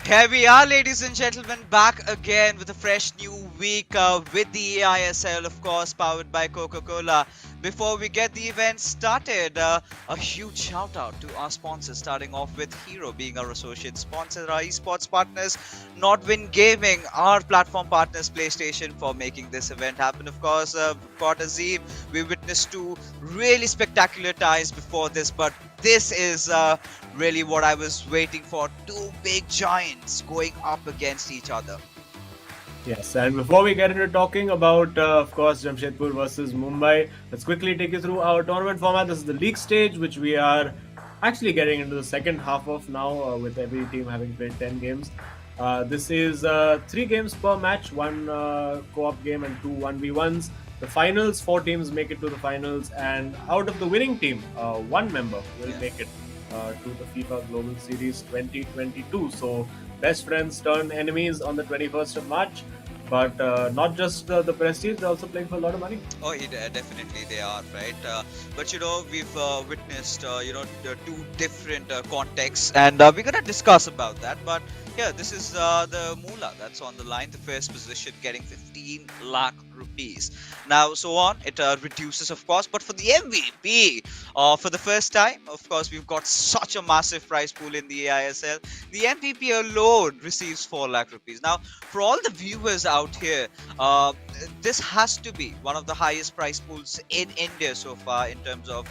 Here we are, ladies and gentlemen, back again with a fresh new week with the eISL, of course, powered by Coca-Cola. Before we get the event started, a huge shout out to our sponsors, starting off with Hero being our associate sponsor, our esports partners, Nordwind Gaming, our platform partners, PlayStation, for making this event happen. Of course, got Azim. We witnessed two really spectacular ties before this, but this is really what I was waiting for. Two big giants going up against each other. Yes, and before we get into talking about, of course, Jamshedpur versus Mumbai, let's quickly take you through our tournament format. This is the league stage, which we are actually getting into the second half of now, with every team having played 10 games. This is 3 games per match, one co-op game and two 1v1s. The finals, 4 teams make it to the finals, and out of the winning team, one member will make it to the FIFA Global Series 2022. So, best friends turn enemies on the 21st of March. But not just the prestige, they're also playing for a lot of money. Oh, definitely they are, right? But we've witnessed the two different contexts, and we're gonna discuss about that. But yeah, this is the Moolah that's on the line, the first position, getting 15 lakh rupees. Now, so on, it reduces, of course, but for the MVP, for the first time, of course, we've got such a massive prize pool in the eISL. The MVP alone receives 4 lakh rupees. Now, for all the viewers out here, this has to be one of the highest prize pools in India so far in terms of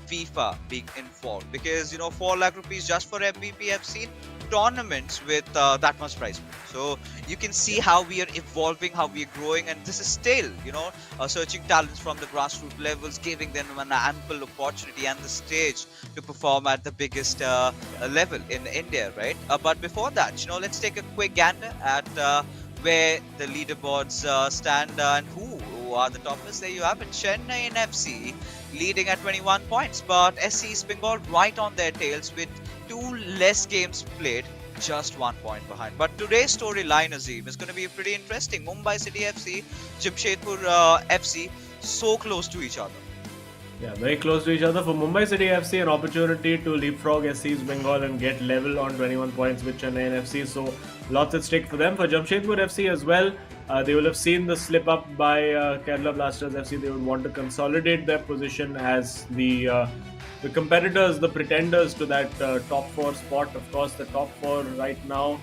FIFA being involved, because 4 lakh rupees just for MVP. I've seen tournaments with that much prize pool, so you can see how we are evolving, how we are growing, and this is still searching talents from the grassroots levels, giving them an ample opportunity and the stage to perform at the biggest level in India, right? But before that, let's take a quick gander at where the leaderboards stand and who are the toppers. There you have it. Chennai and FC leading at 21 points, but SC East Bengal right on their tails with 2 less games played, just 1 point behind. But today's storyline, Azim, is going to be pretty interesting. Mumbai City FC, Jamshedpur FC, so close to each other. Yeah, very close to each other. For Mumbai City FC, an opportunity to leapfrog SC East Bengal and get level on 21 points with Chennai and FC. So lots at stake for them. For Jamshedpur FC as well, they will have seen the slip up by Kerala Blasters FC. They would want to consolidate their position as the competitors, the pretenders to that top 4 spot. Of course, the top 4 right now,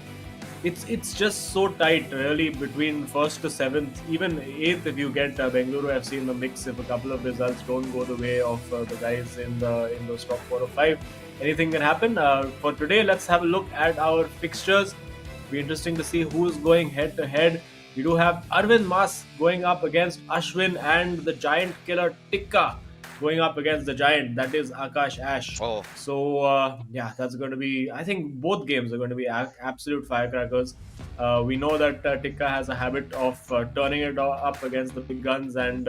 it's just so tight, really, between first to 7th, even 8th if you get Bengaluru FC in the mix. If a couple of results don't go the way of the guys in those top 4 or 5, anything can happen. For today, let's have a look at our fixtures. Be interesting to see who's going head to head. We do have Arvind Mas going up against Ashwin, and the giant killer Tikka going up against the giant, that is Akash Ash. Oh. So yeah, that's going to be, I think both games are going to be absolute firecrackers. We know that Tikka has a habit of turning it up against the big guns, and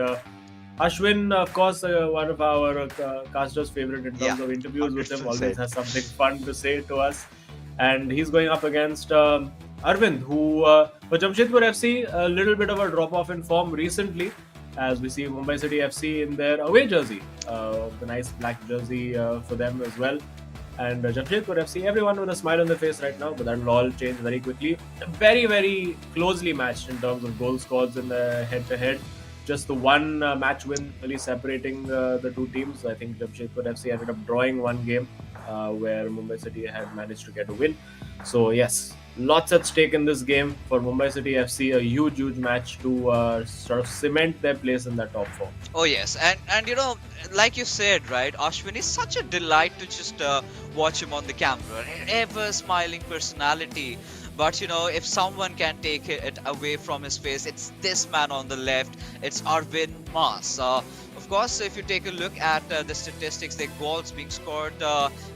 Ashwin, of course, one of our casters' favorite in terms of interviews with him, always has something fun to say to us. And he's going up against Arvind, who for Jamshedpur FC, a little bit of a drop off in form recently, as we see Mumbai City FC in their away jersey, the nice black jersey for them as well. And Jamshedpur FC, everyone with a smile on their face right now, but that will all change very quickly. Very, very closely matched in terms of goal scores in the head-to-head. Just the one match win really separating the two teams. I think Jamshedpur FC ended up drawing one game where Mumbai City had managed to get a win. So yes, lots at stake in this game for Mumbai City FC. A huge match to sort of cement their place in the top 4. Oh yes, and like you said, right, Ashwin is such a delight to just watch him on the camera. An ever smiling personality. But if someone can take it away from his face, it's this man on the left. It's Arvind Mas. Of course, if you take a look at the statistics, the goals being scored,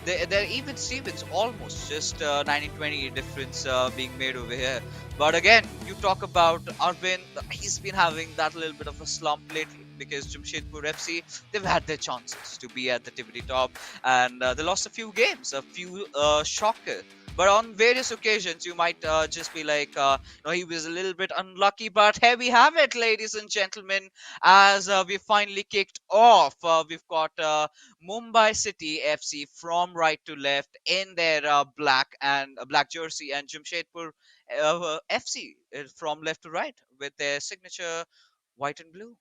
they're even Stevens almost, just 19-20 difference being made over here. But again, you talk about Arvind, he's been having that little bit of a slump lately, because Jamshedpur FC, they've had their chances to be at the tippity top, and they lost a few games, a few shocker. But on various occasions, you might just be like, he was a little bit unlucky. But here we have it, ladies and gentlemen, as we finally kicked off. We've got Mumbai City FC from right to left in their black jersey, and Jamshedpur FC from left to right with their signature white and blue.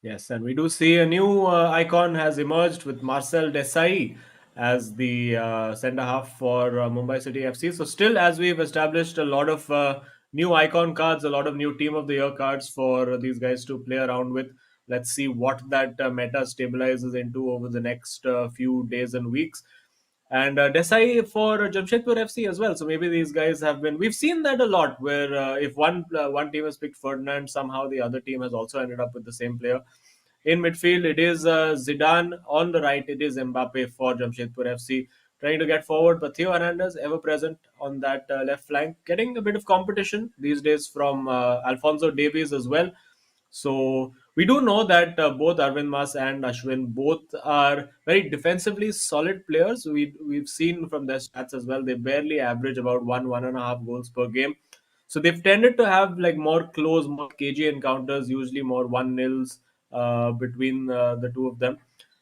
Yes, and we do see a new icon has emerged with Marcel Desai as the centre half for Mumbai City FC. So, still, as we've established, a lot of new icon cards, a lot of new Team of the Year cards for these guys to play around with. Let's see what that meta stabilizes into over the next few days and weeks. And Desai for Jamshedpur FC as well. So maybe these guys have been. We've seen that a lot, where if one team has picked Ferdinand, somehow the other team has also ended up with the same player. In midfield, it is Zidane. On the right, it is Mbappe for Jamshedpur FC. Trying to get forward, but Theo Hernandez ever present on that left flank, getting a bit of competition these days from Alfonso Davies as well. So we do know that both Arvind Mas and Ashwin both are very defensively solid players. We've seen from their stats as well. They barely average about 1.5 goals per game. So they've tended to have like more close, more cagey encounters, usually more 1-nils between the two of them.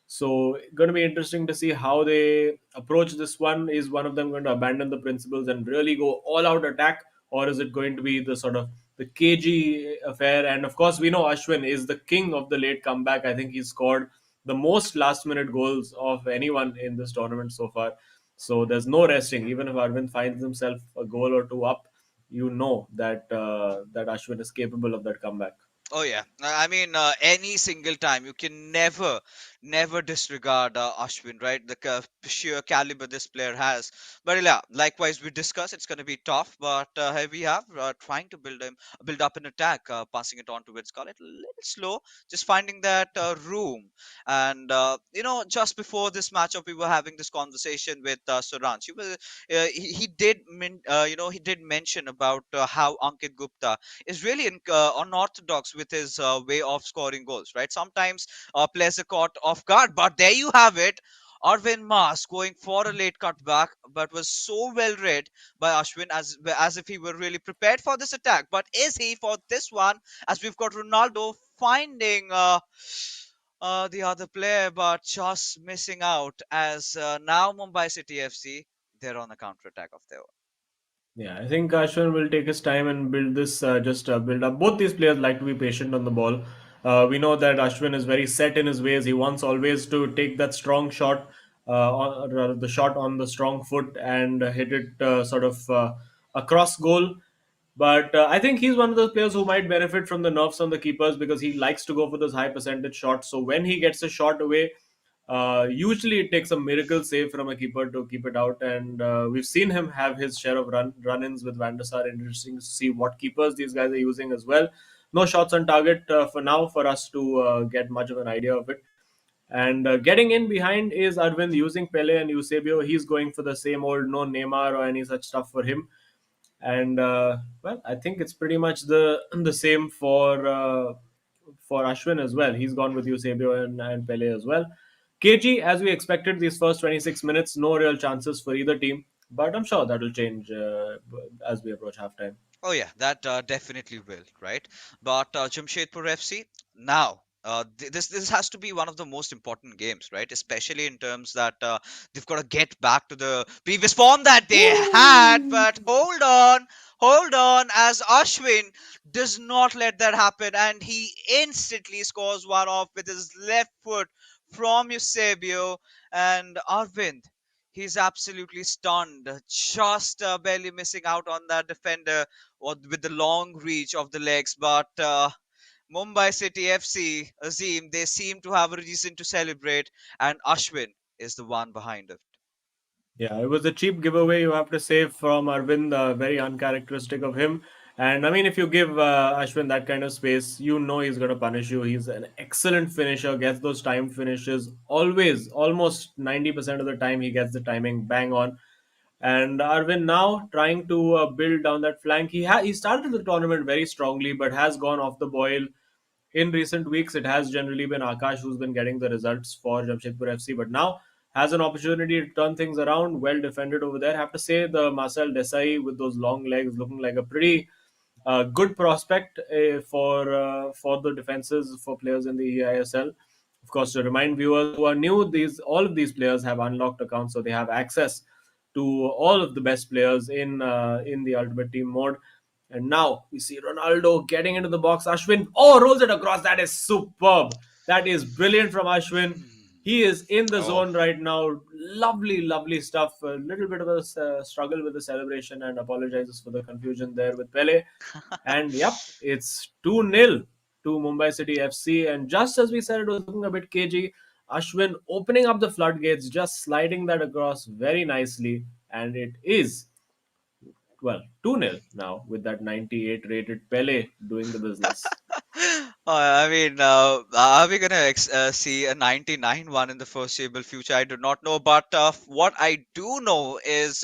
So going to be interesting to see how they approach this one. Is one of them going to abandon the principles and really go all out attack, or is it going to be the sort of the cagey affair? And of course, we know Ashwin is the king of the late comeback. I think he's scored the most last minute goals of anyone in this tournament so far. So there's no resting. Even if Arvind finds himself a goal or two up, you know that that Ashwin is capable of that comeback. Oh yeah, I mean, any single time you can never disregard Ashwin, right? The sheer caliber this player has. But yeah, likewise we discuss it's going to be tough, but here we have trying to build up an attack, passing it on towards Scarlett, a little slow, just finding that room. And just before this matchup, we were having this conversation with Suranj. He did mention about how Ankit Gupta is really unorthodox with his way of scoring goals, right? Sometimes players are caught off guard, but there you have it. Arvind Mas going for a late cutback, but was so well read by Ashwin as if he were really prepared for this attack. But is he for this one? As we've got Ronaldo finding the other player, but just missing out. As now Mumbai City FC, they're on a counter attack of their own. Yeah, I think Ashwin will take his time and build this, just build up. Both these players like to be patient on the ball. We know that Ashwin is very set in his ways. He wants always to take that strong shot, or rather the shot on the strong foot and hit it sort of across goal. But I think he's one of those players who might benefit from the nerves on the keepers because he likes to go for those high percentage shots. So when he gets a shot away, usually it takes a miracle save from a keeper to keep it out. And we've seen him have his share of run-ins with Van der Sar. Interesting to see what keepers these guys are using as well. No shots on target for now for us to get much of an idea of it. And getting in behind is Arvind using Pele and Eusebio. He's going for the same old no Neymar or any such stuff for him. And well, I think it's pretty much the the same for Ashwin as well. He's gone with Eusebio and Pele as well. KG, as we expected, these first 26 minutes, no real chances for either team, but I'm sure that'll change as we approach halftime. Oh yeah, that definitely will, right? But Jamshedpur FC now. This has to be one of the most important games, right? Especially in terms that they've got to get back to the previous form that they had. Woo! But hold on, as Ashwin does not let that happen, and he instantly scores one off with his left foot from Eusebio and Arvind. He's absolutely stunned, just barely missing out on that defender or with the long reach of the legs. But Mumbai City FC, Azim, they seem to have a reason to celebrate, and Ashwin is the one behind it. Yeah, it was a cheap giveaway, you have to say, from Arvind. Very uncharacteristic of him. And I mean, if you give Ashwin that kind of space, you know he's going to punish you. He's an excellent finisher, gets those timed finishes always, almost 90% of the time, he gets the timing bang on. And Arvind now trying to build down that flank. He started the tournament very strongly, but has gone off the boil in recent weeks. It has generally been Akash who's been getting the results for Jamshedpur FC. But now has an opportunity to turn things around. Well defended over there. Have to say the Marcel Desai with those long legs looking like a pretty good prospect for the defenses for players in the eISL. Of course, to remind viewers who are new, these all of these players have unlocked accounts, so they have access to all of the best players in the Ultimate Team mode. And now we see Ronaldo getting into the box. Ashwin, oh, rolls it across. That is superb. That is brilliant from Ashwin. He is in the Oh. zone right now. Lovely, lovely stuff. A little bit of a struggle with the celebration and apologizes for the confusion there with Pele. And yep, it's 2-0 to Mumbai City FC. And just as we said, it was looking a bit cagey. Ashwin opening up the floodgates, just sliding that across very nicely. And it is, well, 2-0 now with that 98 rated Pele doing the business. I mean, are we gonna see a 99 one in the foreseeable future? I do not know, but what I do know is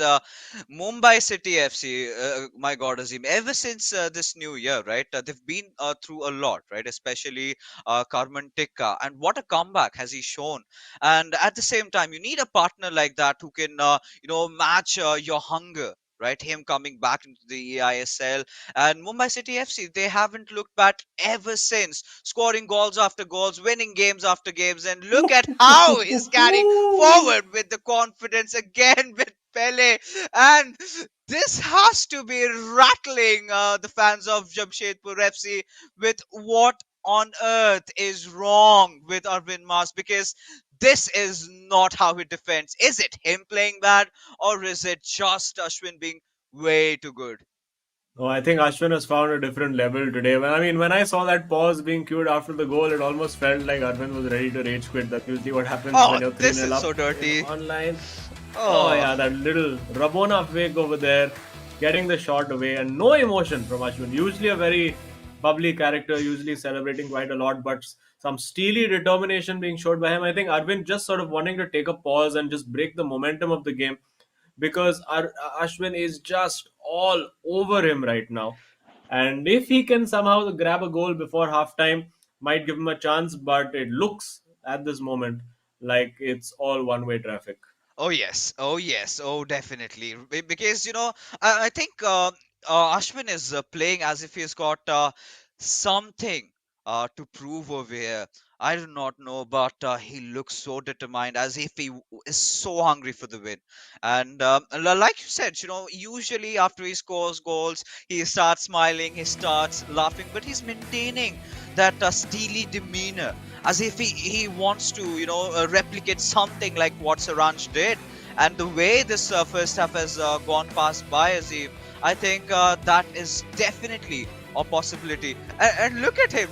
Mumbai City FC. My God, Azim! Ever since this new year, right? They've been through a lot, right? Especially Karman Tikka, and what a comeback has he shown! And at the same time, you need a partner like that who can, match your hunger. Right, him coming back into the eISL and Mumbai City FC, they haven't looked back ever since, scoring goals after goals, winning games after games. And look at how he's carrying forward with the confidence again with Pele. And this has to be rattling the fans of Jamshedpur FC with what on earth is wrong with Arvind Mas, because this is not how he defends. Is it him playing bad, or is it just Ashwin being way too good? Oh, I think Ashwin has found a different level today. When I saw that pause being cued after the goal, it almost felt like Arvind was ready to rage quit. That usually what happens Oh, when you're 3 this nil is up so in dirty. online. Oh, Oh, yeah, that little Rabona fake over there, getting the shot away, and no emotion from Ashwin. Usually a very bubbly character, usually celebrating quite a lot, but some steely determination being showed by him. I think Arvind just sort of wanting to take a pause and just break the momentum of the game because Ashwin is just all over him right now. And if he can somehow grab a goal before halftime, might give him a chance, but it looks at this moment like it's all one way traffic. oh yes, oh yes, oh definitely. Because I think Ashwin is playing as if he's got something to prove over here. I do not know, but he looks so determined, as if he is so hungry for the win. And like you said, usually after he scores goals, he starts smiling, he starts laughing, but he's maintaining that steely demeanor, as if he wants to replicate something like what Saranj did. And the way this first half has gone past by Azim, I think that is definitely a possibility. And look at him.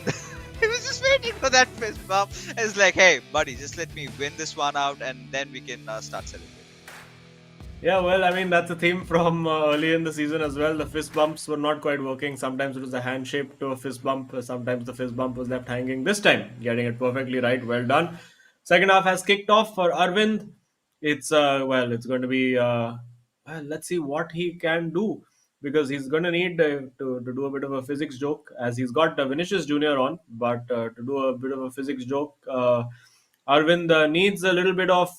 He was just waiting for that fist bump. It's like, hey buddy, just let me win this one out and then we can start celebrating. Yeah, well, I mean, that's a theme from early in the season as well. The fist bumps were not quite working. Sometimes it was a handshake to a fist bump. Sometimes the fist bump was left hanging. This time, getting it perfectly right. Well done. Second half has kicked off for Arvind. It's going to be, let's see what he can do because he's going to need to do a bit of a physics joke as he's got Vinicius Jr. on. But to do a bit of a physics joke, Arvind needs a little bit of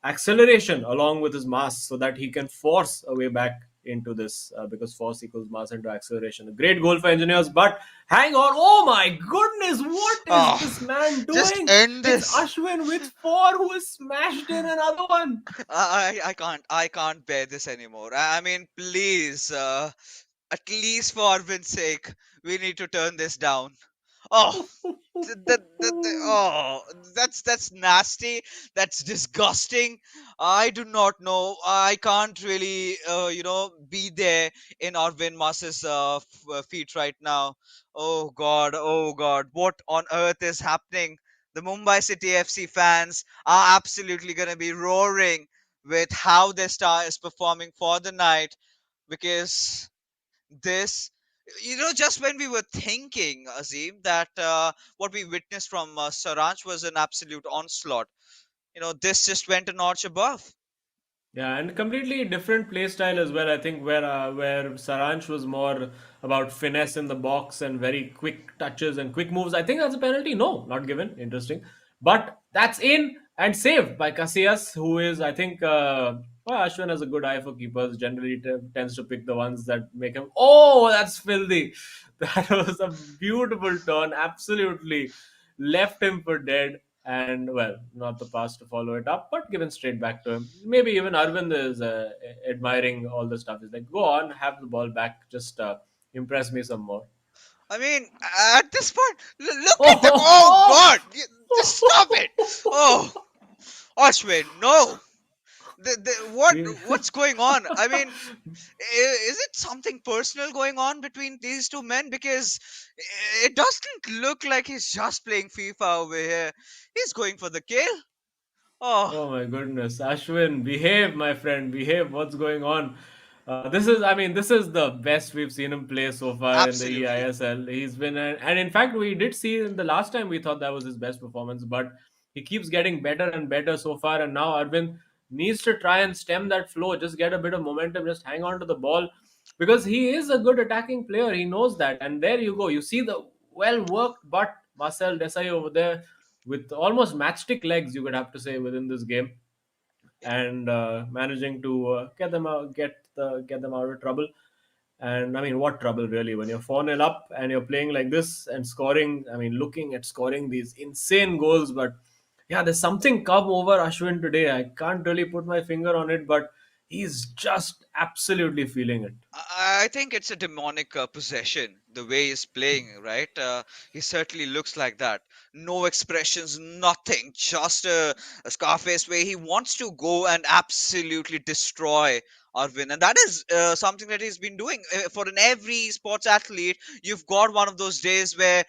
acceleration along with his mass so that he can force a way back into this because force equals mass into acceleration. A great goal for engineers, but hang on. Oh my goodness, what is this Oh, man just doing? end It's this. Ashwin with four who has smashed in another one. I can't bear this anymore. I mean, please, at least for Arvin's sake, we need to turn this down. Oh, oh, that's nasty. That's disgusting. I do not know. I can't really, be there in Arvind Mas's feet right now. Oh God, what on earth is happening? The Mumbai City FC fans are absolutely gonna be roaring with how their star is performing for the night, because this just when we were thinking, Azim, that what we witnessed from Saranch was an absolute onslaught, this just went a notch above. Yeah, and completely different play style as well. I think where Saranch was more about finesse in the box and very quick touches and quick moves. I think that's a penalty. No, not given. Interesting, but that's in, and saved by Casillas, who is, I think, well, Ashwin has a good eye for keepers. Generally, tends to pick the ones that make him. Oh, that's filthy! That was a beautiful turn. Absolutely left him for dead. And well, not the pass to follow it up, but given straight back to him. Maybe even Arvind is admiring all the stuff. He's like, "Go on, have the ball back. Just impress me some more." I mean, at this point, look at the. Oh Oh! God! Just stop it! Oh, Ashwin, no. What's going on? I mean, is it something personal going on between these two men? Because it doesn't look like he's just playing FIFA over here. He's going for the kill. Oh, Oh my goodness, Ashwin, behave, my friend, behave. What's going on? This is, I mean, this is the best we've seen him play so far in the absolutely. eISL. He's been, and in fact, we did see in the last time we thought that was his best performance, but he keeps getting better and better so far. And now Arvind needs to try and stem that flow, just get a bit of momentum, just hang on to the ball because he is a good attacking player. He knows that. And there you go. You see the well worked but Marcel Desai over there with almost matchstick legs, you could have to say, within this game, and managing to get them out of trouble. And I mean, what trouble really when you're 4-0 up and you're playing like this and scoring? I mean, looking at scoring these insane goals, but yeah, there's something come over Ashwin today. I can't really put my finger on it, but he's just absolutely feeling it. I think it's a demonic possession, the way he's playing, right? He certainly looks like that. No expressions, nothing, just a Scarface way. He wants to go and absolutely destroy Arvin, and that is something that he's been doing for an every sports athlete. You've got one of those days where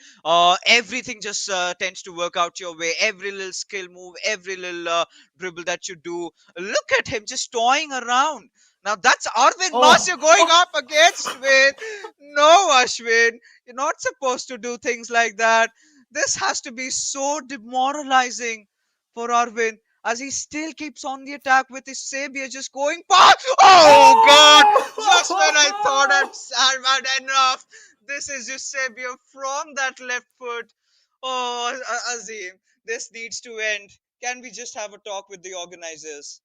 everything just tends to work out your way. Every little skill move, every little dribble that you do. Look at him just toying around. Now that's Arvind Oh, Masur going up against with no, Ashwin. You're not supposed to do things like that. This has to be so demoralizing for Arvind as he still keeps on the attack with his savior just going past. Oh God! Just when I thought I'd had enough, this is your savior from that left foot. Oh, Azim, this needs to end. Can we just have a talk with the organizers?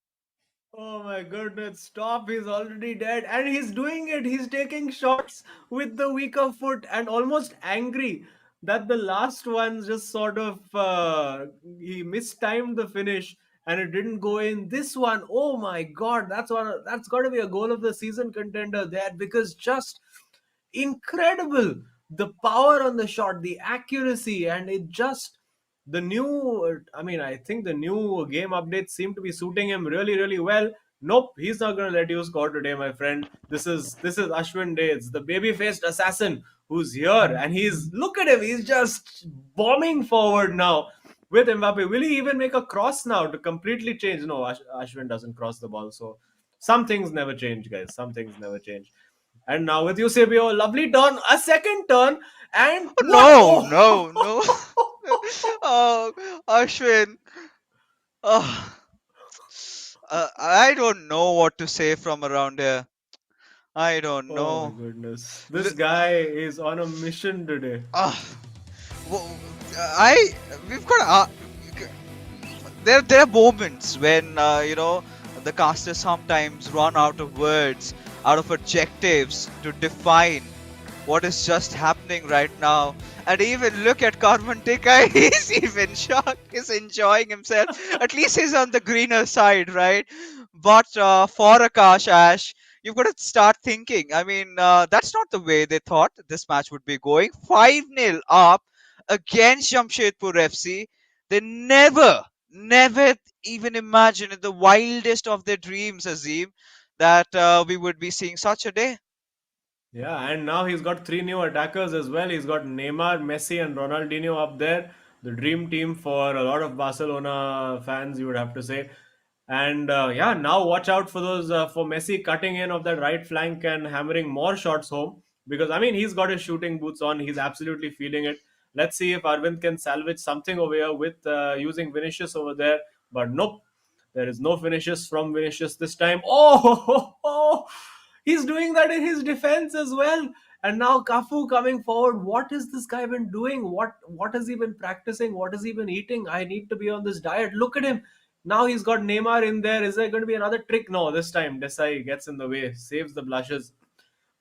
Oh my goodness, stop. He's already dead. And he's doing it. He's taking shots with the weaker foot and almost angry that the last one just sort of he mistimed the finish and it didn't go in. This one, oh my god, that's got to be a goal of the season contender there because just incredible the power on the shot, the accuracy, and it just the new I mean, I think the new game updates seem to be suiting him really, really well. Nope, he's not going to let you score today, my friend. This is Ashwin Day. It's the baby-faced assassin who's here, and he's look at him. He's just bombing forward now with Mbappe. Will he even make a cross now to completely change? No, Ashwin doesn't cross the ball. So some things never change, guys. Some things never change. And now with Eusebio, lovely turn, a second turn, and what? No, Oh, no, no. Oh, Ashwin. Oh, I don't know what to say from around here. I don't oh my know. goodness. L- This guy is on a mission today. uh, I we've got there are moments when the casters sometimes run out of words, out of adjectives to define what is just happening right now. And even look at Carmen Tika, he's even shocked. He's enjoying himself. At least he's on the greener side, right? But for Akash, Ash, you've got to start thinking. I mean, that's not the way they thought this match would be going. 5-0 up against Jamshedpur FC. They never even imagined in the wildest of their dreams, Azim, that we would be seeing such a day. Yeah, and now he's got three new attackers as well. He's got Neymar, Messi, and Ronaldinho up there. The dream team for a lot of Barcelona fans, you would have to say. And yeah, now watch out for those for Messi cutting in of that right flank and hammering more shots home because I mean he's got his shooting boots on. He's absolutely feeling it. Let's see if Arvind can salvage something over here with using Vinicius over there. But nope, there is no finishes from Vinicius this time. Oh, he's doing that in his defense as well. And now Kafu coming forward. What has this guy been doing? What has he been practicing? What has he been eating? I need to be on this diet. Look at him. Now he's got Neymar in there. Is there going to be another trick? No, this time Desai gets in the way, saves the blushes.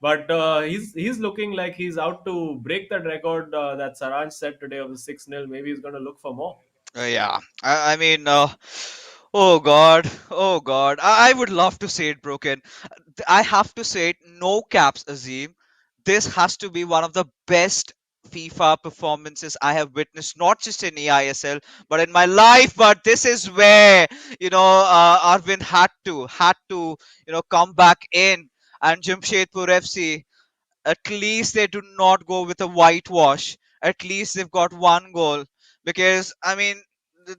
But he's looking like he's out to break that record that Saranj set today of the 6-0. Maybe he's going to look for more. Yeah, I mean, oh God, oh God, I would love to say it broken. I have to say it, no caps, Azim. This has to be one of the best FIFA performances I have witnessed, not just in eISL, but in my life. But this is where, Arvind had to, come back in, and Jamshedpur FC, at least they do not go with a whitewash. At least they've got one goal. Because, I mean,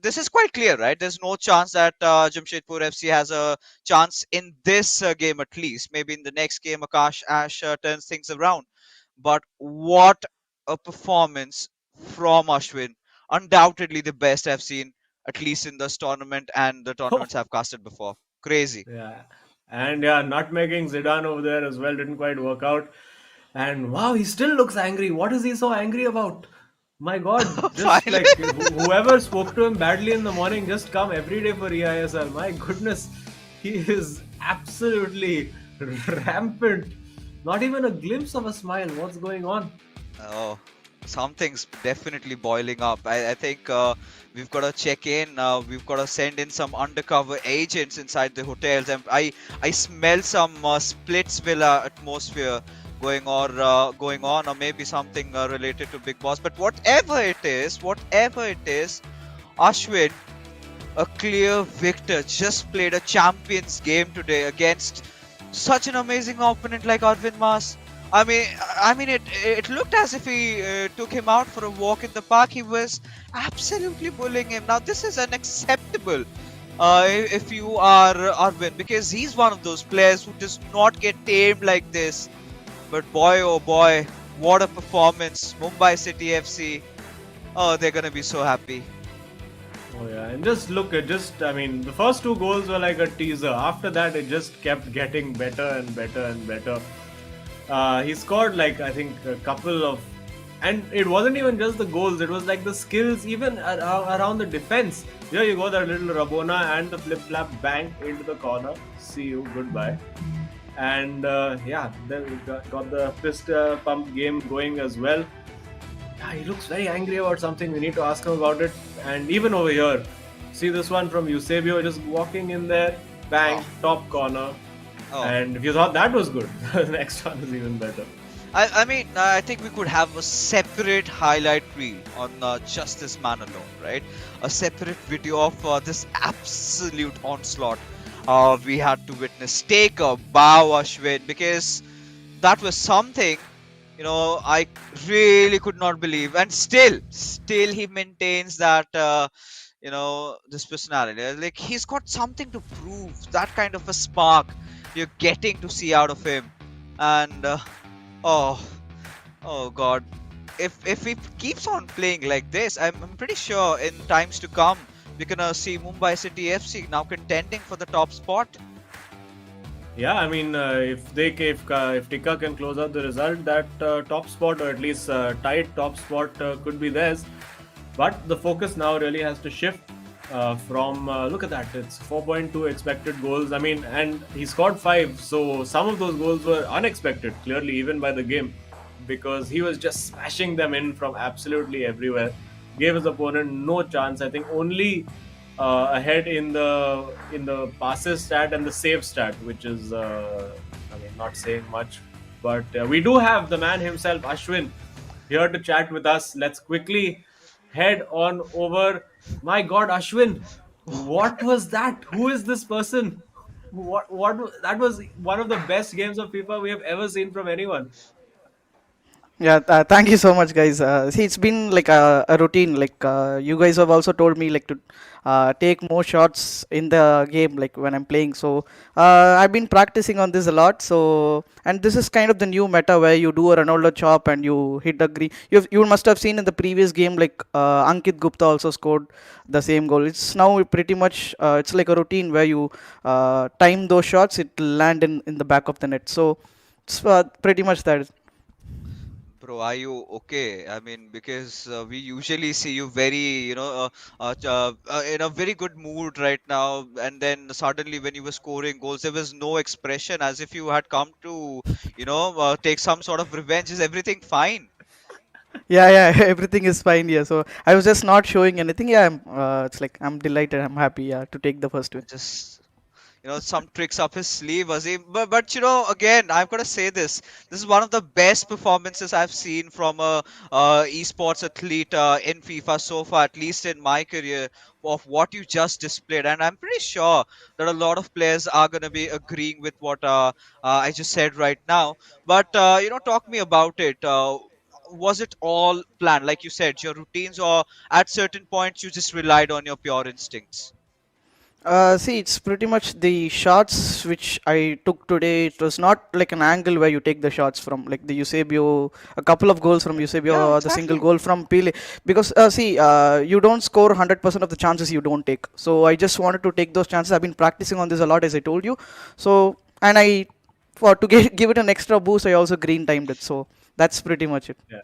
this is quite clear, right? There's no chance that Jamshedpur FC has a chance in this game, at least. Maybe in the next game, Akash Ash turns things around. But what a performance from Ashwin. Undoubtedly the best I've seen, at least in this tournament and the tournaments I've casted before. Crazy. Yeah. And yeah, nutmegging Zidane over there as well didn't quite work out. And wow, he still looks angry. What is he so angry about? My God, just Finally. like whoever spoke to him badly in the morning, just come every day for eISL. My goodness, he is absolutely rampant. Not even a glimpse of a smile. What's going on? Oh, something's definitely boiling up. I think we've got to check in. We've got to send in some undercover agents inside the hotels. And I smell some Splitsvilla atmosphere going on, or maybe something related to Big Boss. But whatever it is, Ashwin, a clear victor, just played a champions game today against such an amazing opponent like Arvind Mas. I mean, it looked as if he took him out for a walk in the park. He was absolutely bullying him. Now, this is unacceptable if you are Arvind, because he's one of those players who does not get tamed like this. But boy, oh boy, what a performance! Mumbai City FC. Oh, they're gonna be so happy. Oh yeah, and just look at I mean, the first two goals were like a teaser. After that, it just kept getting better and better and better. He scored like I think a couple of, and it wasn't even just the goals. It was like the skills even around the defense. Here you go, that little Rabona and the flip flap bang into the corner. See you, goodbye. And yeah, then we got the fist pump game going as well. Yeah, he looks very angry about something. We need to ask him about it. And even over here, see this one from Eusebio just walking in there, bang, Oh, top corner. oh. And if you thought that was good, the next one is even better. I mean, I think we could have a separate highlight reel on just this man alone, right? A separate video of this absolute onslaught we had to witness. Take a bow, Ashwin, because that was something, I really could not believe. And still he maintains that, this personality. Like, he's got something to prove, that kind of a spark you're getting to see out of him. And, oh, oh God. If he keeps on playing like this, I'm pretty sure in times to come we're gonna see Mumbai City FC now contending for the top spot. Yeah, I mean, if Tika can close out the result, that top spot or at least tight top spot could be theirs. But the focus now really has to shift from look at that, it's 4.2 expected goals. I mean, and he scored five, so some of those goals were unexpected, clearly even by the game, because he was just smashing them in from absolutely everywhere. Gave his opponent no chance. I think only ahead in the passes stat and the save stat, which is I mean not saying much, but we do have the man himself, Ashwin, here to chat with us. Let's quickly head on over. My God, Ashwin, what was that? Who is this person? What that was one of the best games of FIFA we have ever seen from anyone. Yeah, thank you so much, guys. See, it's been like a routine. Like you guys have also told me like to take more shots in the game, like when I'm playing. So I've been practicing on this a lot. So and this is kind of the new meta where you do a Ronaldo chop and you hit a green. You must have seen in the previous game like Ankit Gupta also scored the same goal. It's now pretty much it's like a routine where you time those shots, it land in the back of the net. So it's pretty much that. Bro, are you okay? I mean, because we usually see you very, in a very good mood right now, and then suddenly when you were scoring goals, there was no expression, as if you had come to, take some sort of revenge. Is everything fine? Yeah, yeah, everything is fine here. So I was just not showing anything. Yeah, it's like I'm delighted. I'm happy. Yeah, to take the first win. Just some tricks up his sleeve, Azim. But again, I've got to say this. This is one of the best performances I've seen from a esports athlete in FIFA so far, at least in my career, of what you just displayed. And I'm pretty sure that a lot of players are going to be agreeing with what I just said right now. But talk me about it. Was it all planned, like you said, your routines, or at certain points you just relied on your pure instincts? See, it's pretty much the shots which I took today. It was not like an angle where you take the shots from, like the Eusebio, a couple of goals from Eusebio, Yeah, or the single exactly. goal from Pele. Because, see, you don't score 100% of the chances you don't take. So I just wanted to take those chances. I've been practicing on this a lot, as I told you. So, and for to give it an extra boost, I also green timed it. So that's pretty much it. Yeah.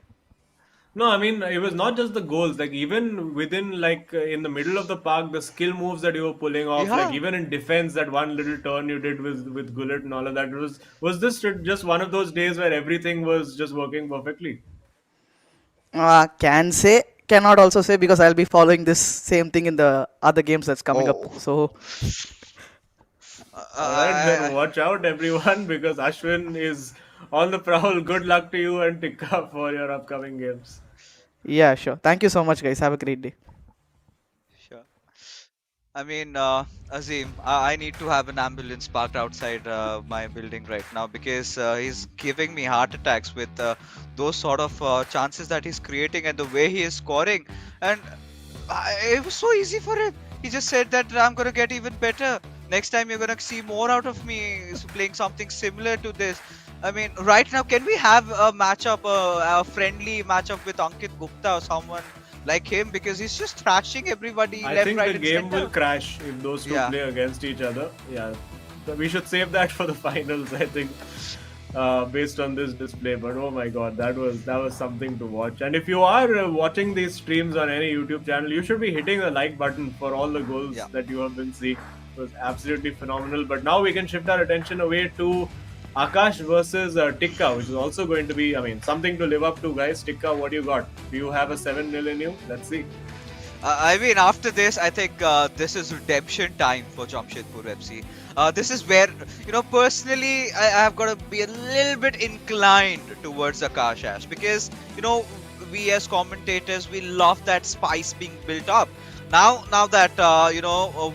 No, I mean it was not just the goals. Like even within, like in the middle of the park, the skill moves that you were pulling off. Like Yeah. even in defense, that one little turn you did with Gullit and all of that, was this just one of those days where everything was just working perfectly? Can say, cannot also say, because I'll be following this same thing in the other games that's coming up. Oh. So All right, then I, watch out, everyone, because Ashwin is on the prowl. Good luck to you and Tikka for your upcoming games. yeah, sure. Thank you so much, guys. Have a great day. sure. I mean, Azim, I need to have an ambulance parked outside my building right now, because he's giving me heart attacks with those sort of chances that he's creating and the way he is scoring. And it was so easy for him. He just said that I'm gonna get even better. Next time you're gonna see more out of me playing something similar to this. I mean, right now, can we have a matchup, a friendly matchup with Ankit Gupta or someone like him? Because he's just thrashing everybody I left, think right, the and game will center. crash if those two Yeah. play against each other. Yeah, so we should save that for the finals, I think, based on this display. But oh my god, that was something to watch. And if you are watching these streams on any YouTube channel, you should be hitting the like button for all the goals Yeah. that you have been seeing. It was absolutely phenomenal. But now we can shift our attention away to Akash versus Tikka, which is also going to be, I mean, something to live up to, guys. Tikka, what do you got? Do you have a 7-0 in you? Let's see. I mean, after this, I think this is redemption time for Jamshedpur FC. This is where, personally, I have got to be a little bit inclined towards Akash Ash, because, we as commentators, we love that spice being built up. Now that,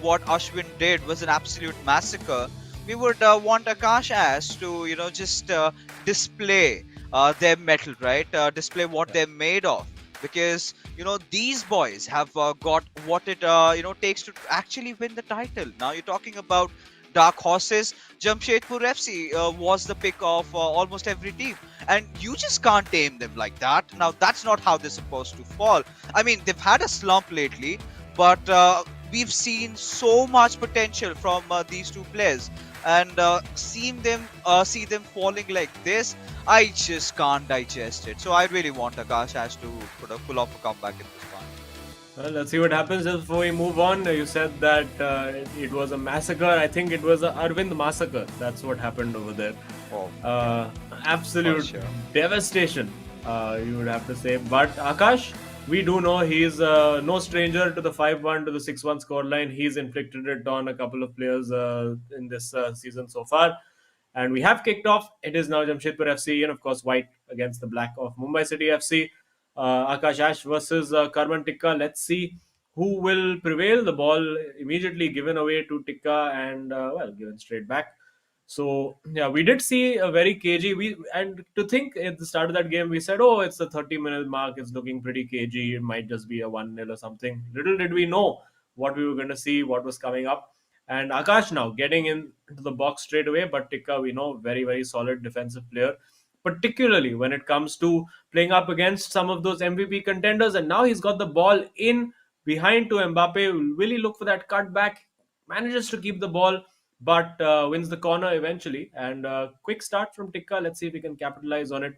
what Ashwin did was an absolute massacre, we would want Akash Ash to, just display their metal, right? Display what they're made of, because these boys have got what it takes to actually win the title. Now you're talking about dark horses. Jamshedpur FC was the pick of almost every team, and you just can't tame them like that. Now that's not how they're supposed to fall. I mean, they've had a slump lately, but we've seen so much potential from these two players, and see them falling like this, I just can't digest it. So I really want Akash Ash to pull off a comeback in this one. Well, let's see what happens. Just before we move on, you said that it was a massacre. I think it was a Arvind massacre. That's what happened over there. Oh, yeah, Uh, for absolute sure. devastation, you would have to say. But Akash, we do know he's no stranger to the 5-1 to the 6-1 scoreline. He's inflicted it on a couple of players in this season so far. And we have kicked off. It is now Jamshedpur FC and, of course, white against the black of Mumbai City FC. Akash Ash versus Karman Tikka. Let's see who will prevail. The ball immediately given away to Tikka and, well, given straight back. So yeah, we did see a very cagey. And to think at the start of that game, we said, "Oh, it's the 30-minute mark. It's looking pretty cagey. It might just be a 1-0 or something." Little did we know what we were going to see, what was coming up. And Akash now getting into the box straight away, but Tikka, we know, very very solid defensive player, particularly when it comes to playing up against some of those MVP contenders. And now he's got the ball in behind to Mbappe. Will he look for that cutback? Manages to keep the ball but wins the corner eventually. And quick start from Tikka. Let's see if we can capitalize on it.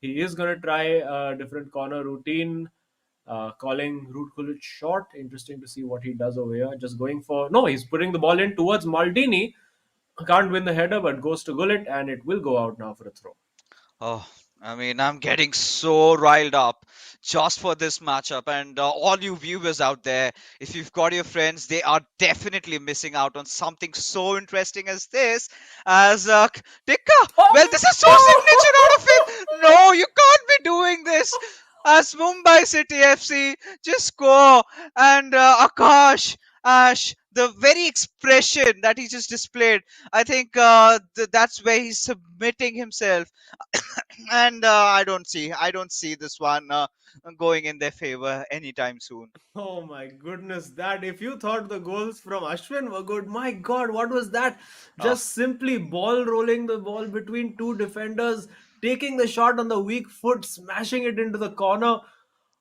He is going to try a different corner routine, calling Ruud Gullit short. Interesting to see what he does over here. Just going for no, he's putting the ball in towards Maldini. Can't win the header, but goes to Gullit, and it will go out now for a throw. Oh, I mean, I'm getting so riled up just for this matchup. And all you viewers out there, if you've got your friends, they are definitely missing out on something so interesting as this. As Tikka, well, this is so signature out of him. No, you can't be doing this. As Mumbai City FC, just score. And Akash, Ash, the very expression that he just displayed, I think that's where he's submitting himself. And I don't see this one going in their favor anytime soon. Oh my goodness, that if you thought the goals from Ashwin were good, my god, what was that? Oh, Just simply ball rolling the ball between two defenders, taking the shot on the weak foot, smashing it into the corner.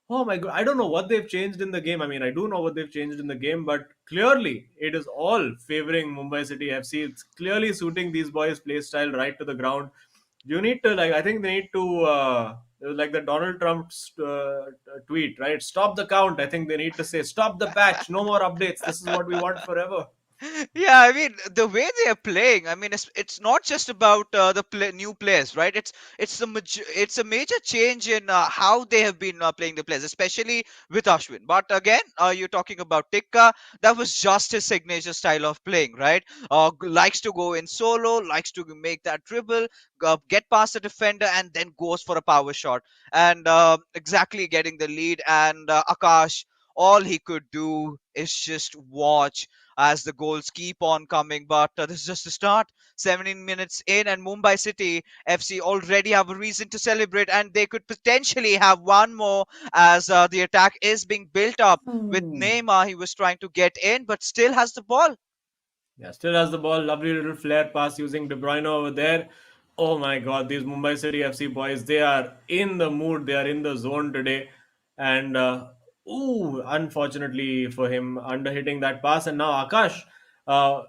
Oh my god, I don't know what they've changed in the game. I mean, I do know what they've changed in the game, but clearly it is all favoring Mumbai City FC. It's clearly suiting these boys' play style right to the ground. You need to like. I think they need to like the Donald Trump's tweet, right? Stop the count. I think they need to say stop the patch. No more updates. This is what we want forever. yeah, I mean the way they are playing. I mean, it's not just about new players, right? It's a major change in how they have been playing the players, especially with Ashwin. But again, you're talking about Tikka. That was just his signature style of playing, right? Likes to go in solo, likes to make that dribble, get past the defender, and then goes for a power shot, and exactly getting the lead. And Akash, all he could do is just watch as the goals keep on coming. But this is just the start. 17 minutes in, and Mumbai City FC already have a reason to celebrate, and they could potentially have one more as the attack is being built up with Ooh. Neymar. He was trying to get in, but still has the ball. Yeah, still has the ball. Lovely little flare pass using De Bruyne over there. Oh my God, these Mumbai City FC boys, they are in the mood. They are in the zone today. And, unfortunately for him, under hitting that pass. And now Akash,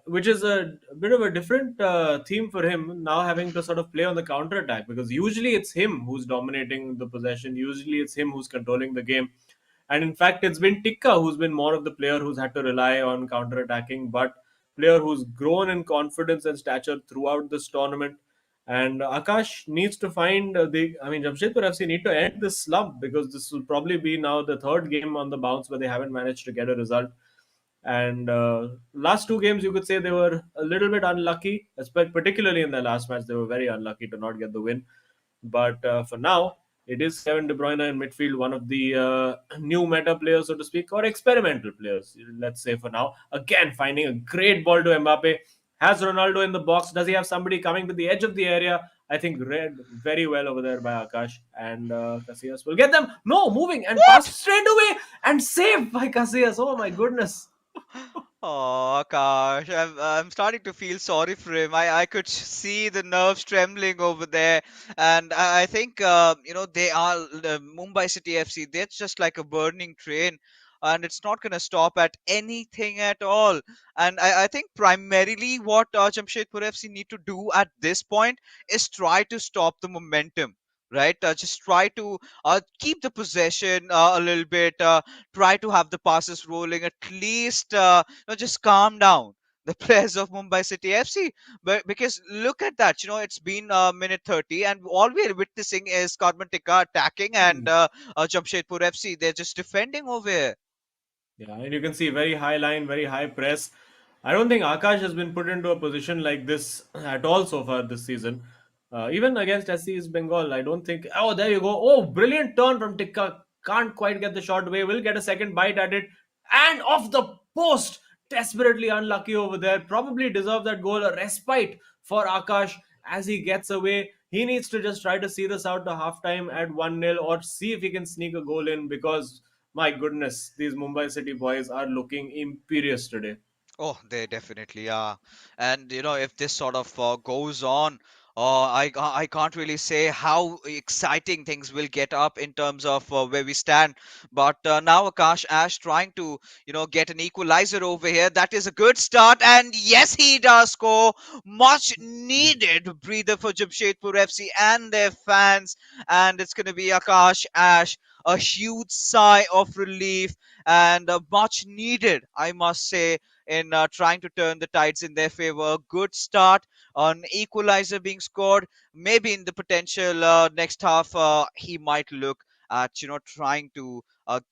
which is a bit of a different theme for him, now having to sort of play on the counter attack because usually it's him who's dominating the possession. Usually it's him who's controlling the game. And in fact, it's been Tikka who's been more of the player who's had to rely on counter attacking. But player who's grown in confidence and stature throughout this tournament. And Akash needs to find Jamshedpur FC need to end this slump because this will probably be now the third game on the bounce where they haven't managed to get a result. And last two games, you could say they were a little bit unlucky, particularly in the last match. They were very unlucky to not get the win. But for now, it is Kevin De Bruyne in midfield, one of the new meta players, so to speak, or experimental players, let's say for now. Again, finding a great ball to Mbappe. Has Ronaldo in the box? Does he have somebody coming to the edge of the area? I think read very well over there by Akash. And Casillas will get them. No, moving and pass What? straight away and saved by Casillas. Oh my goodness. Oh gosh, I'm starting to feel sorry for him. I could see the nerves trembling over there, and I think they are Mumbai City FC. They're just like a burning train, and it's not gonna stop at anything at all. And I think primarily what Jamshedpur FC need to do at this point is try to stop the momentum. Right, just try to keep the possession a little bit. Try to have the passes rolling at least. Just calm down the players of Mumbai City FC. But because look at that, it's been minute 30, and all we are witnessing is Karman Tikka attacking and Jamshedpur FC. They're just defending over here. Yeah, and you can see very high line, very high press. I don't think Akash has been put into a position like this at all so far this season. Even against SC's Bengal, I don't think. Oh, there you go. Oh, brilliant turn from Tikka. Can't quite get the shot away. Will get a second bite at it. And off the post. Desperately unlucky over there. Probably deserve that goal. A respite for Akash as he gets away. He needs to just try to see this out to halftime at 1-0 or see if he can sneak a goal in because my goodness, these Mumbai City boys are looking imperious today. Oh, they definitely are. And if this sort of goes on, I can't really say how exciting things will get up in terms of where we stand. But now Akash Ash trying to, get an equalizer over here. That is a good start. And yes, he does score. Much needed breather for Jamshedpur FC and their fans. And it's going to be Akash Ash. A huge sigh of relief and much needed, I must say, in trying to turn the tides in their favor. A good start, an equalizer being scored. Maybe in the potential next half, he might look at trying to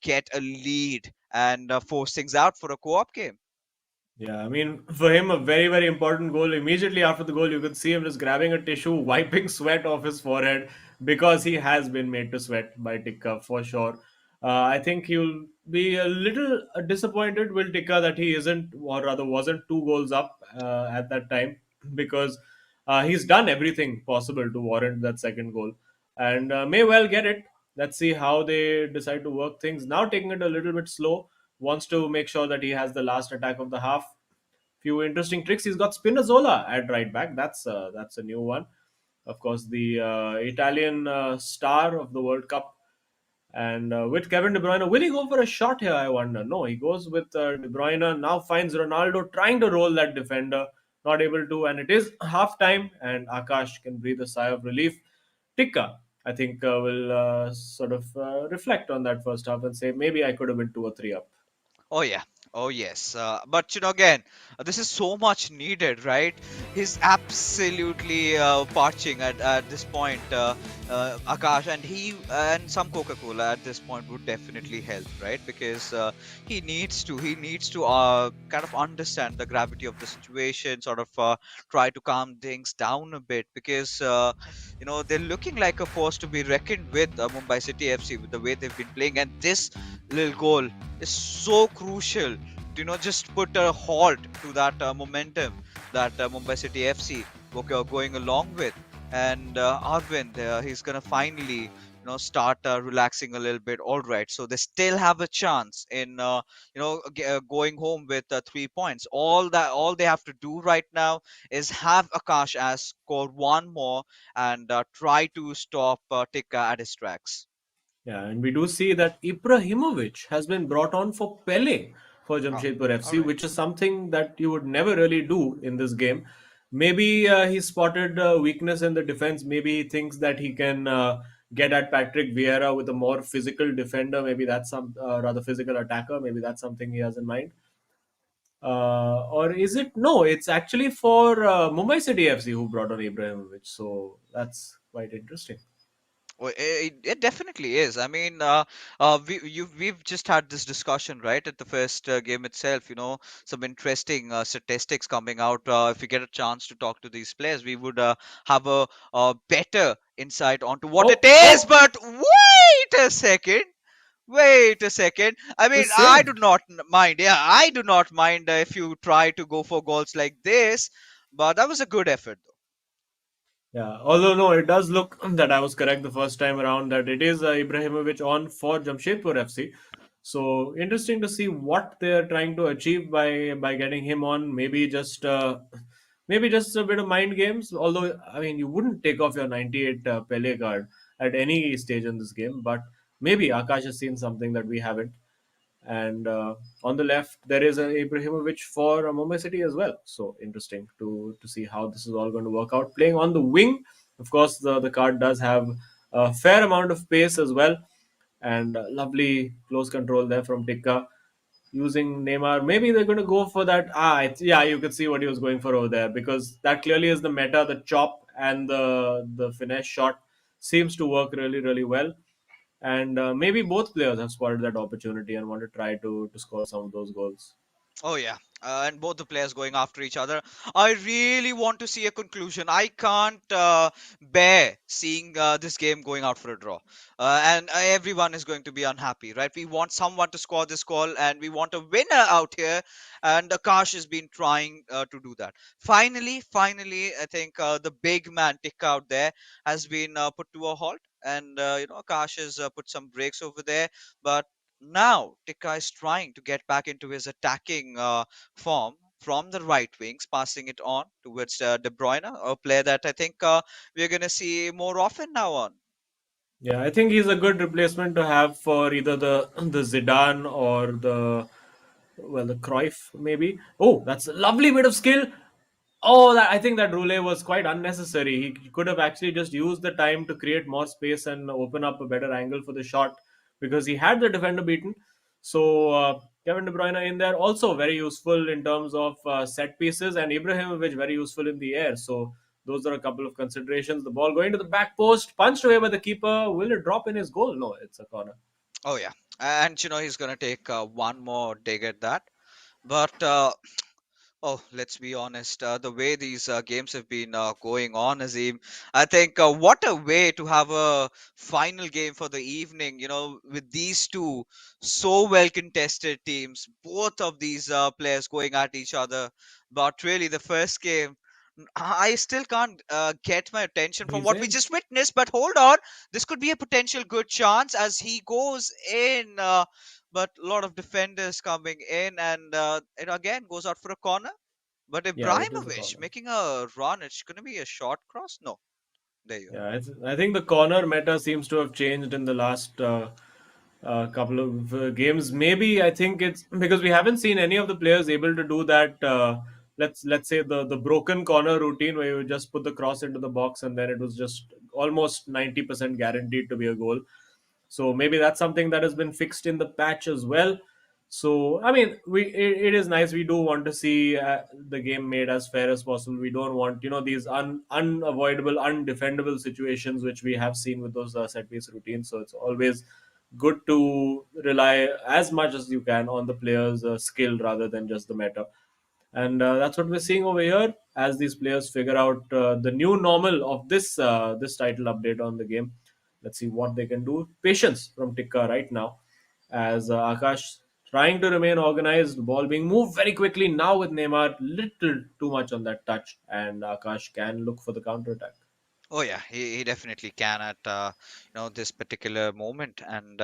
get a lead and force things out for a co-op game. Yeah, I mean, for him, a very, very important goal. Immediately after the goal, you could see him just grabbing a tissue, wiping sweat off his forehead because he has been made to sweat by Tikka for sure. I think he'll be a little disappointed with Tikka that he isn't, or rather wasn't, 2 goals up at that time because he's done everything possible to warrant that second goal and may well get it. Let's see how they decide to work things. Now, taking it a little bit slow, wants to make sure that he has the last attack of the half. Few interesting tricks. He's got Spinazzola at right back. That's a new one. Of course, the Italian star of the World Cup. And with Kevin De Bruyne, will he go for a shot here? I wonder. No, he goes with De Bruyne. Now finds Ronaldo trying to roll that defender, not able to. And it is half time, and Akash can breathe a sigh of relief. Tikka, I think, will sort of reflect on that first half and say maybe I could have been 2 or 3 up. Oh yeah. Oh yes. But again, this is so much needed, right? He's absolutely parching at this point, Akash, and he and some Coca-Cola at this point would definitely help, right? Because he needs to kind of understand the gravity of the situation, sort of try to calm things down a bit, because they're looking like a force to be reckoned with, Mumbai City FC, with the way they've been playing, and this little goal is so crucial to just put a halt to that momentum that Mumbai City FC were going along with. And Arvind, he's gonna finally start relaxing a little bit. All right, so they still have a chance in going home with 3 points. All they have to do right now is have Akash as score one more and try to stop Tikka at his tracks. Yeah, and we do see that Ibrahimovic has been brought on for Pele for Oh, Jamshedpur all FC, right. which is something that you would never really do in this game. Maybe he spotted weakness in the defense. Maybe he thinks that he can get at Patrick Vieira with a more physical defender. Maybe that's some rather physical attacker. Maybe that's something he has in mind. Or is it? No, it's actually for Mumbai City FC who brought on Ibrahimovic. So that's quite interesting. Well, it definitely is. I mean, we've just had this discussion, right, at the first game itself. Some interesting statistics coming out. If we get a chance to talk to these players, we would have a better insight onto what it Oh, is. oh, But wait a second. Wait a second. I the mean, I do save. not mind. Yeah, I do not mind if you try to go for goals like this. But that was a good effort, though. Yeah, although no, it does look that I was correct the first time around that it is Ibrahimovic on for Jamshedpur FC. So interesting to see what they are trying to achieve by getting him on. Maybe just a bit of mind games. Although I mean, you wouldn't take off your 98 Pele card at any stage in this game, but maybe Akash has seen something that we haven't. And on the left, there is Ibrahimovic for Mumbai City as well. So interesting to see how this is all going to work out. Playing on the wing, of course, the card does have a fair amount of pace as well, and lovely close control there from Tikka. Using Neymar, maybe they're going to go for that. Yeah, you could see what he was going for over there because that clearly is the meta. The chop and the finesse shot seems to work really, really well, and maybe both players have spotted that opportunity and want to try to score some of those goals. Oh yeah, and both the players going after each other. I really want to see a conclusion. I can't bear seeing this game going out for a draw, and everyone is going to be unhappy, right? We want someone to score this goal, and we want a winner out here. And Akash has been trying to do that. Finally, I think the big man tick out there has been put to a halt, and Akash has put some brakes over there, but now Tikka is trying to get back into his attacking form. from the right wings, passing it on towards De Bruyne, a player that I think we're going to see more often now on. Yeah, I think he's a good replacement to have for either the Zidane or the Cruyff maybe. Oh, that's a lovely bit of skill. Oh, I think that Roulé was quite unnecessary. He could have actually just used the time to create more space and open up a better angle for the shot because he had the defender beaten. So Kevin De Bruyne in there also very useful in terms of set pieces, and Ibrahimovic very useful in the air. So those are a couple of considerations. The ball going to the back post, punched away by the keeper. Will it drop in his goal? No, it's a corner. Oh yeah, and he's going to take one more dig at that. But oh, let's be honest. The way these games have been going on, Azim, I think what a way to have a final game for the evening. With these two so well contested teams, both of these players going at each other. But really, the first game, I still can't get my attention from He's what we in. just witnessed. But hold on, this could be a potential good chance as he goes in. But a lot of defenders coming in, and it again goes out for a corner. But Yeah, it is a Ibrahimovic corner. making a run, it's going to be a short cross? No. There you Yeah, I think the corner meta seems to have changed in the last couple of games. Maybe I think it's because we haven't seen any of the players able to do that. Let's say the broken corner routine where you just put the cross into the box and then it was just almost 90% guaranteed to be a goal. So maybe that's something that has been fixed in the patch as well. So I mean, it is nice. We do want to see the game made as fair as possible. We don't want these unavoidable, undefendable situations which we have seen with those set piece routines. So it's always good to rely as much as you can on the player's skill rather than just the meta. And that's what we're seeing over here as these players figure out the new normal of this title update on the game. Let's see what they can do. Patience from Tikka right now as Akash trying to remain organized, ball being moved very quickly now with Neymar little too much on that touch, and Akash can look for the counter attack. Oh yeah, he definitely can at this particular moment, and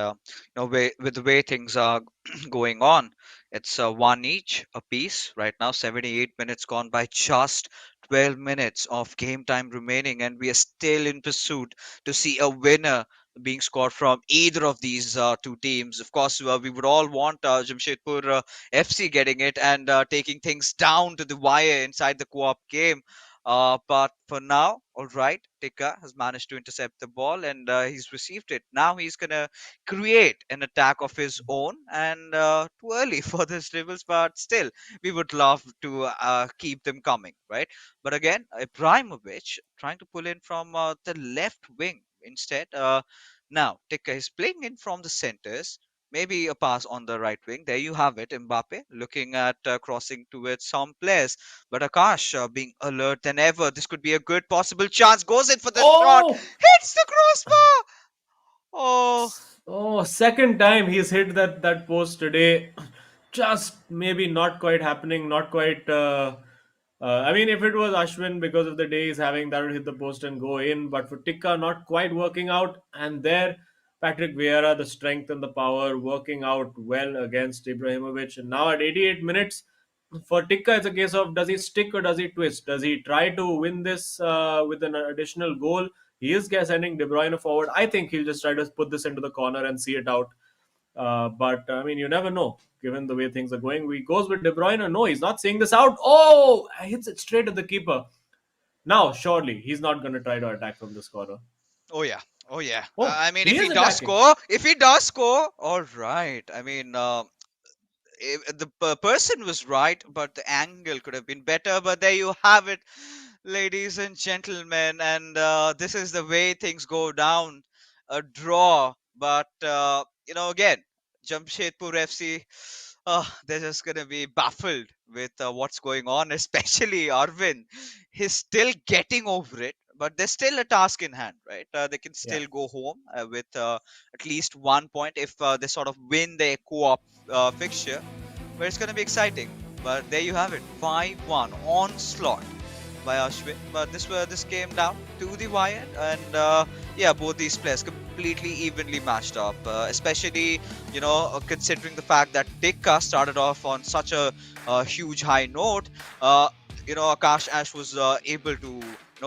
with the way things are going on, it's one each a piece right now. 78 minutes gone by, just 12 minutes of game time remaining, and we are still in pursuit to see a winner being scored from either of these two teams. Of course, we would all want Jamshedpur FC getting it and taking things down to the wire inside the co-op game. But for now, all right, Tika has managed to intercept the ball and he's received it. Now he's gonna create an attack of his own, and too early for this dribbles, but still, we would love to keep them coming, right? But again, Ibrahimovic trying to pull in from the left wing instead. Now Tika is playing in from the centers. Maybe a pass on the right wing. There you have it. Mbappe looking at crossing towards some players, but Akash being alert than ever. This could be a good possible chance. Goes in for the shot. Oh, Hits the crossbar. Oh, oh, second time he's hit that post today. Just maybe not quite happening, not quite. I mean, if it was Ashwin because of the day he's having, that would hit the post and go in. But for Tikka, not quite working out. And there, Patrick Vieira, the strength and the power, working out well against Ibrahimovic. And now at 88 minutes, for Tikka, it's a case of does he stick or does he twist? Does he try to win this with an additional goal? He is sending De Bruyne forward. I think he'll just try to put this into the corner and see it out. But I mean, you never know. Given the way things are going, he goes with De Bruyne. No, he's not seeing this out. Oh, hits it straight at the keeper. Now, surely he's not going to try to attack from this corner. oh yeah. Oh yeah. Oh, I mean, he if is he does attacking. score, all right. I mean, the person was right, but the angle could have been better. But there you have it, ladies and gentlemen, and this is the way things go down. A draw, but again, Jamshedpur FC. They're just gonna be baffled with what's going on, especially Arvin. He's still getting over it, but there's still a task in hand, right? They can Yeah. still go home with at least 1 point if they sort of win their co-op fixture, but it's going to be exciting. But there you have it, 5-1 onslaught by Ashwin. But this came down to the wire, and yeah, both these players completely evenly matched up, especially considering the fact that Tikka started off on such a huge high note. Uh, Akash Ash was able to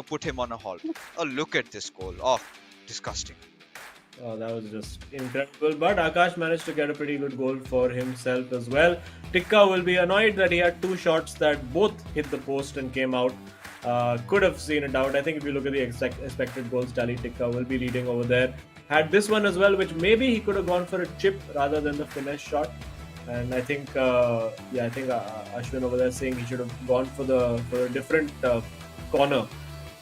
put him on a halt. Oh, look at this goal! Oh, disgusting. Oh, that was just incredible. But Akash managed to get a pretty good goal for himself as well. Tikka will be annoyed that he had two shots that both hit the post and came out. Could have seen it out. I think if you look at the expected goals tally, Tikka will be leading over there. Had this one as well, which maybe he could have gone for a chip rather than the finesse shot. And I think, Ashwin over there saying he should have gone for a different corner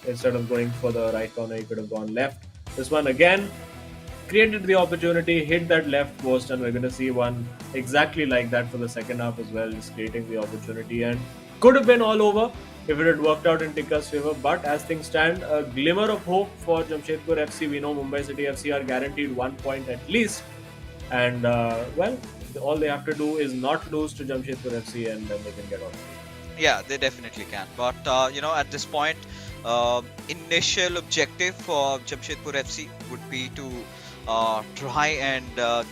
instead of going for the right corner. He could have gone left. This one again created the opportunity, hit that left post, and we're going to see one exactly like that for the second half as well, just creating the opportunity. And could have been all over if it had worked out in Tikka's favor. But as things stand, a glimmer of hope for Jamshedpur FC. We know Mumbai City FC are guaranteed 1 point at least. And, all they have to do is not lose to Jamshedpur FC and then they can get on. Yeah, they definitely can. But at this point, initial objective for Jamshedpur FC would be to try and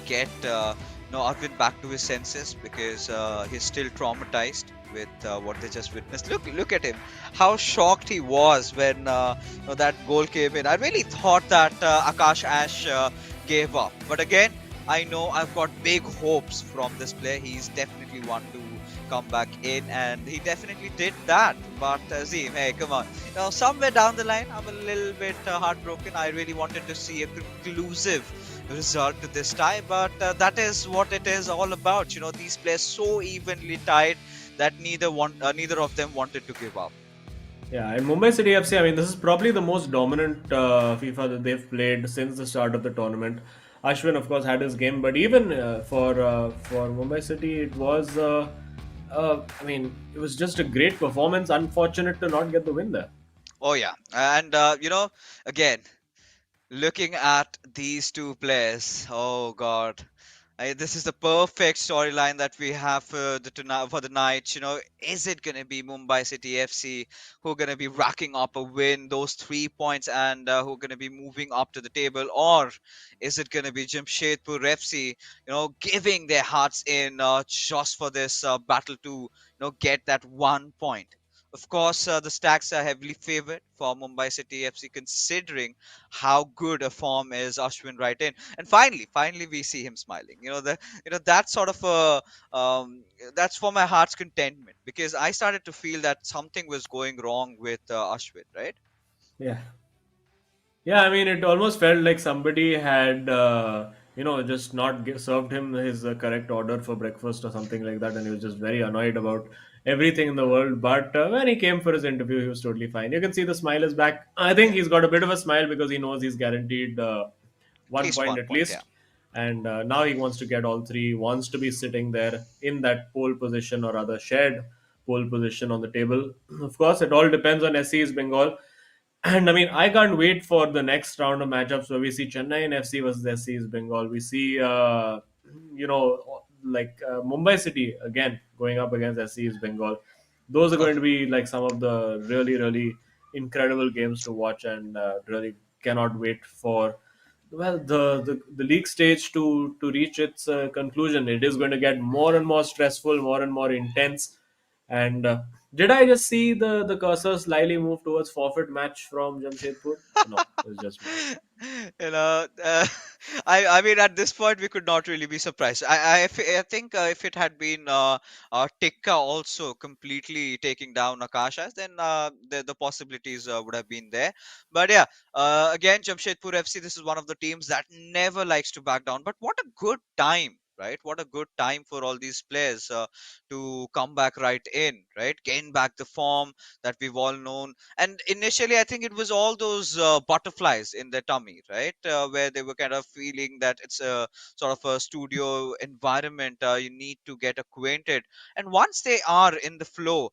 get Arvind back to his senses, because he's still traumatized with what they just witnessed. Look at him, how shocked he was when that goal came in. I really thought that Akash Ash gave up, but again, I know I've got big hopes from this player. He's definitely one to come back in, and he definitely did that. But Azim, hey, come on. Somewhere down the line, I'm a little bit heartbroken. I really wanted to see a conclusive result to this tie, but that is what it is all about. These players so evenly tied that neither of them wanted to give up. Yeah, and Mumbai City FC, I mean, this is probably the most dominant FIFA that they've played since the start of the tournament. Ashwin, of course, had his game, but even for Mumbai City, it was, I mean, it was just a great performance. Unfortunate to not get the win there. Oh yeah, and again, looking at these two players, oh god, this is the perfect storyline that we have for the night. Is it gonna be Mumbai City FC who are gonna be racking up a win, those 3 points, and who are gonna be moving up to the table, or is it gonna be Jamshedpur FC, giving their hearts in just for this battle to get that 1 point? Of course, the stacks are heavily favored for Mumbai City FC, considering how good a form is Ashwin right in. And finally, we see him smiling. That sort of that's for my heart's contentment, because I started to feel that something was going wrong with Ashwin, right? Yeah. Yeah, I mean, it almost felt like somebody had, just not served him his correct order for breakfast or something like that, and he was just very annoyed about everything in the world. But when he came for his interview, he was totally fine. You can see the smile is back. I think Yeah, he's got a bit of a smile because he knows he's guaranteed at one least point one at point. Yeah. least. And now he wants to get all three, wants to be sitting there in that pole position or rather shared pole position on the table. Of course, it all depends on SC's Bengal. And I mean, I can't wait for the next round of matchups where we see Chennai and FC versus SC's Bengal. We see, Mumbai City again going up against SC's Bengal. Those are Oh, going to be like some of the really, really incredible games to watch, and really cannot wait for the league stage to reach its conclusion. It is going to get more and more stressful, more and more intense. And did I just see the cursor slyly move towards forfeit match from Jamshedpur? No, it's just me. you know uh, I mean, at this point we could not really be surprised. I think if it had been Tikka also completely taking down Akashas, then the possibilities would have been there. But yeah, again, Jamshedpur FC, this is one of the teams that never likes to back down. But what a good time, right? What a good time for all these players to come back right in, right? Gain back the form that we've all known. And initially, I think it was all those butterflies in their tummy, right? Where they were kind of feeling that it's a sort of a studio environment. You need to get acquainted, and once they are in the flow,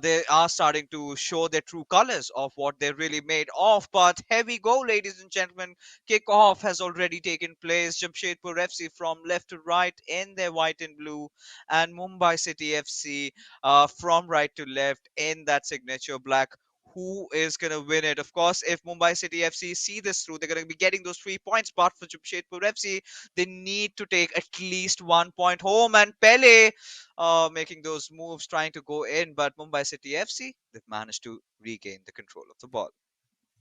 they are starting to show their true colors of what they're really made of. But here we go, ladies and gentlemen. Kickoff has already taken place. Jamshedpur FC from left to right in their white and blue, and Mumbai City FC from right to left in that signature black. who is going to win it. Of course, if Mumbai City FC see this through, they're going to be getting those 3 points. But for Jamshedpur FC, they need to take at least 1 point home. And Pele making those moves, trying to go in. But Mumbai City FC, they've managed to regain the control of the ball.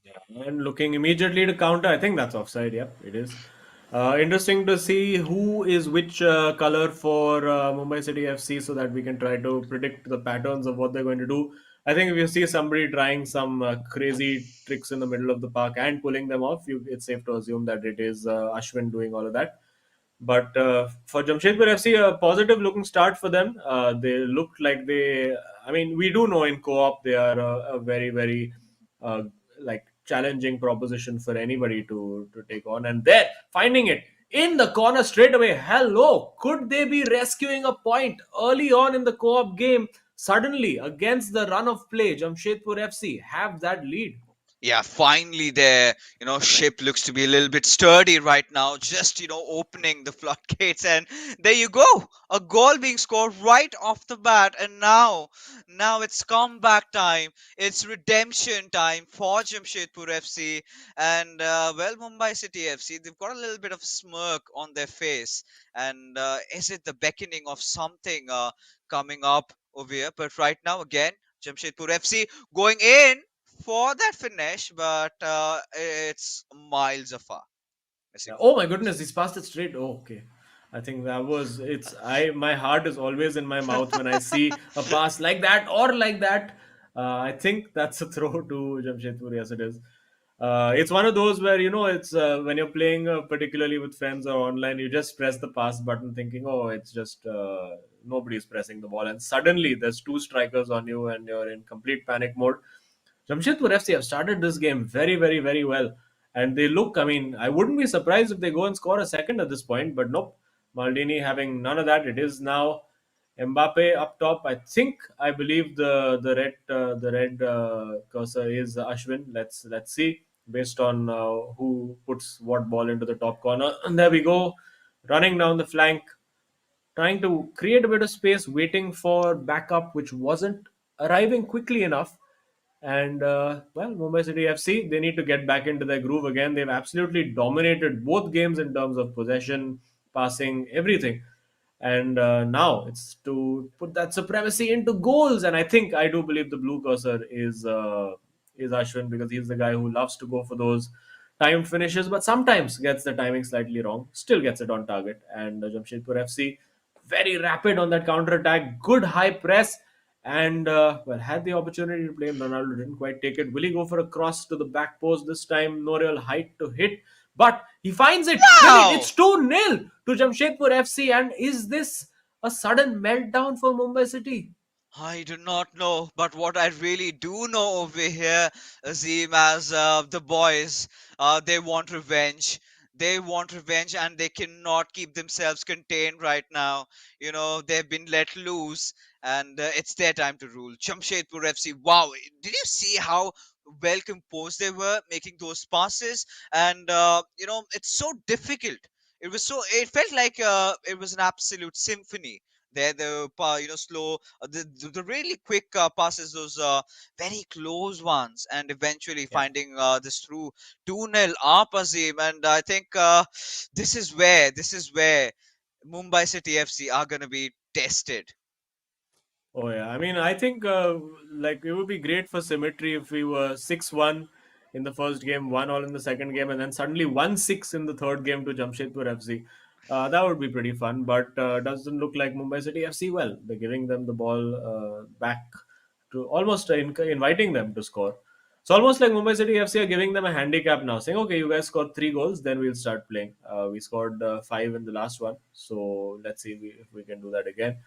Yeah, and looking immediately to counter, I think that's offside. Yep, it is. Interesting to see who is which color for Mumbai City FC so that we can try to predict the patterns of what they're going to do. I think if you see somebody trying some crazy tricks in the middle of the park and pulling them off, it's safe to assume that it is Ashwin doing all of that. But for Jamshedpur FC, a positive looking start for them. They looked like they. I mean, we do know in co-op they are a very very uh, like challenging proposition for anybody to take on. And they're finding it in the corner straight away. Hello, could they be rescuing a point early on in the co-op game? Suddenly, against the run of play, Jamshedpur FC have that lead. Yeah, finally their ship looks to be a little bit sturdy right now, just opening the floodgates. And there you go, a goal being scored right off the bat. And now it's comeback time, it's redemption time for Jamshedpur FC. And well, Mumbai City FC, they've got a little bit of smirk on their face. And is it the beckoning of something coming up over here? But right now, again, Jamshedpur FC going in for that finish, but it's miles afar. Missing Yeah. from Oh the my post. goodness, he's passed it straight. Oh, okay. I think that was it's I my heart is always in my mouth when I see a pass like that or like that. I think that's a throw to Jamshedpur. Yes, it is. It's one of those where it's when you're playing particularly with friends or online, you just press the pass button, thinking, oh, it's just nobody's pressing the ball, and suddenly there's two strikers on you, and you're in complete panic mode. Jamshedpur FC have started this game very, very, very well. And they look, I mean, I wouldn't be surprised if they go and score a second at this point, but nope. Maldini having none of that. It is now Mbappe up top. I believe the red cursor is Ashwin. Let's see based on who puts what ball into the top corner. And there we go, running down the flank, trying to create a bit of space, waiting for backup, which wasn't arriving quickly enough. And well, Mumbai City FC, they need to get back into their groove again. They've absolutely dominated both games in terms of possession, passing, everything. And now it's to put that supremacy into goals. And I do believe the blue cursor is Ashwin, because he's the guy who loves to go for those timed finishes, but sometimes gets the timing slightly wrong. Still gets it on target. And Jamshedpur FC, very rapid on that counter attack, good high press, and well, had the opportunity to play him. Ronaldo didn't quite take it. Will he go for a cross to the back post this time? No real height to hit, but he finds it. Brilliant. Wow! It's 2-0 to Jamshedpur FC. And is this a sudden meltdown for Mumbai City? I do not know, but what I really do know over here, Azim, as the boys, they want revenge. They want revenge, and they cannot keep themselves contained right now. They've been let loose, and it's their time to rule. Jamshedpur FC, wow! Did you see how well composed they were making those passes? And it's so difficult. It was so. It felt like it was an absolute symphony. There, the slow, the really quick passes, those very close ones, and eventually Yeah. finding this through 2-0 up, Azim. And I think this is where Mumbai City FC are gonna be tested. Oh yeah, I mean, I think like it would be great for symmetry if we were 6-1 in the first game, 1-1 in the second game, and then suddenly 1-6 in the third game to Jamshedpur FC. That would be pretty fun, but doesn't look like Mumbai City FC. Well, they're giving them the ball back to almost inviting them to score. It's almost like Mumbai City FC are giving them a handicap now, saying, "Okay, you guys scored 3 goals, then we'll start playing. We scored 5 in the last one, so let's see if we can do that again."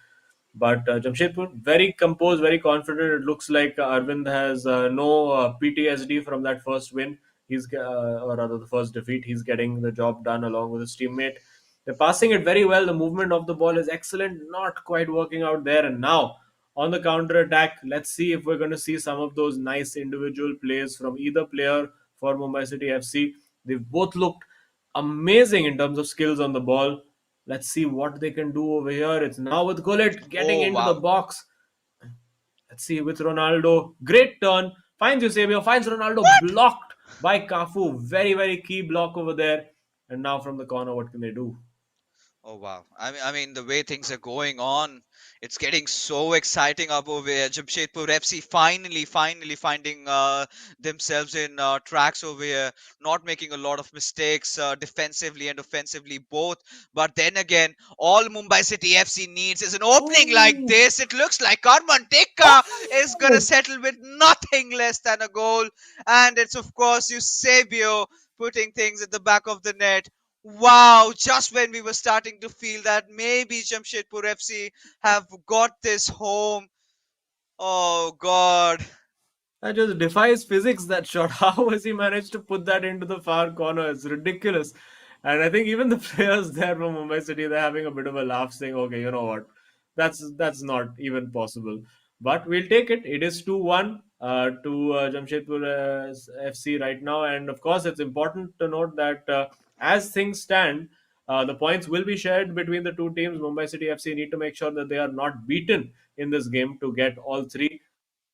But Jamshedpur, very composed, very confident. It looks like Arvind has no PTSD from that first win. Or rather, the first defeat. He's getting the job done along with his teammate. They're passing it very well. The movement of the ball is excellent. Not quite working out there. And now, on the counter attack, let's see if we're going to see some of those nice individual plays from either player for Mumbai City FC. They've both looked amazing in terms of skills on the ball. Let's see what they can do over here. It's now with Gullit getting Oh into the wow! box. Let's see with Ronaldo. Great turn. Finds Eusebio, finds Ronaldo, What? blocked by Cafu. Very, very key block over there. And now from the corner, what can they do? Oh wow! I mean, the way things are going on, it's getting so exciting up over here. Jamshedpur FC finally finding themselves in tracks over here, not making a lot of mistakes defensively and offensively both. But then again, all Mumbai City FC needs is an opening like Oh, this. It looks like Karman Tekka is gonna oh! settle with nothing less than a goal, and it's of course Eusebio putting things at the back of the net. Wow, just when we were starting to feel that maybe Jamshedpur FC have got this home. Oh God. That just defies physics, that shot. How has he managed to put that into the far corner? It's ridiculous. And I think even the players there from Mumbai City, they're having a bit of a laugh saying, okay, you know what? That's not even possible. But we'll take it. It is 2-1 to Jamshedpur FC right now. And of course, it's important to note that as things stand, the points will be shared between the two teams. Mumbai City FC need to make sure that they are not beaten in this game to get all three,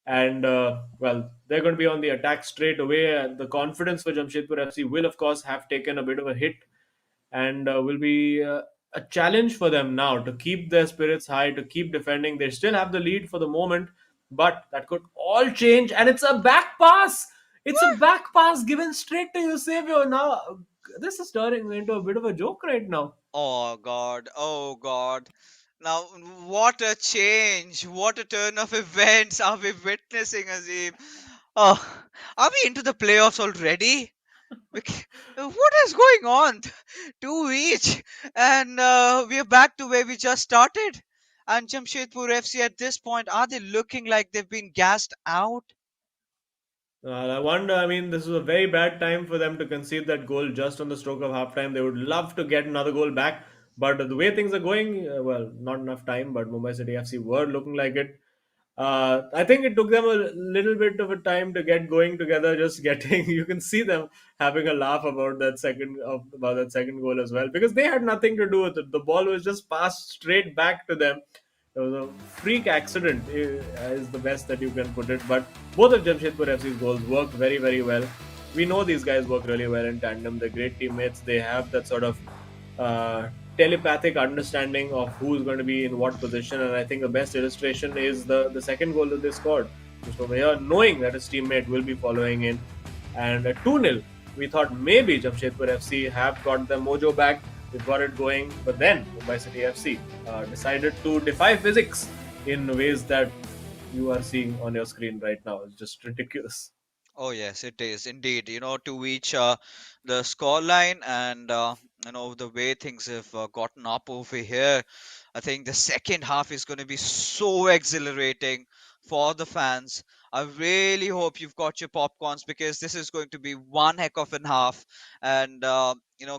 and well, they're going to be on the attack straight away. The confidence for Jamshedpur FC will, of course, have taken a bit of a hit, and will be a challenge for them now to keep their spirits high, to keep defending. They still have the lead for the moment, but that could all change. And it's a back pass. It's a back pass given straight to Eusebio. Now, this is turning into a bit of a joke right now. Oh God. Oh God. Now, what a change! What a turn of events are we witnessing, Azim? Oh, are we into the playoffs already? What is going on? Two each, and we are back to where we just started. And Jamshedpur FC at this point, are they looking like they've been gassed out? I wonder, I mean, this is a very bad time for them to concede that goal just on the stroke of halftime. They would love to get another goal back, but the way things are going, well, not enough time, but Mumbai City FC were looking like it. I think it took them a little bit of a time to get going together, just getting, you can see them having a laugh about that second goal as well, because they had nothing to do with it. The ball was just passed straight back to them. It was a freak accident, is the best that you can put it. But both of Jamshedpur FC's goals worked very, very well. We know these guys work really well in tandem. They're great teammates. They have that sort of uh, telepathic understanding of who's going to be in what position. And I think the best illustration is the second goal that they scored. Just over here, knowing that his teammate will be following in. And 2-0, we thought maybe Jamshedpur FC have got the mojo back. They've got it going. But then Mumbai City FC decided to defy physics in ways that you are seeing on your screen right now. It's just ridiculous. Oh yes, it is indeed. To each the scoreline and the way things have gotten up over here. I think the second half is going to be so exhilarating for the fans. I really hope you've got your popcorns because this is going to be one heck of an half. And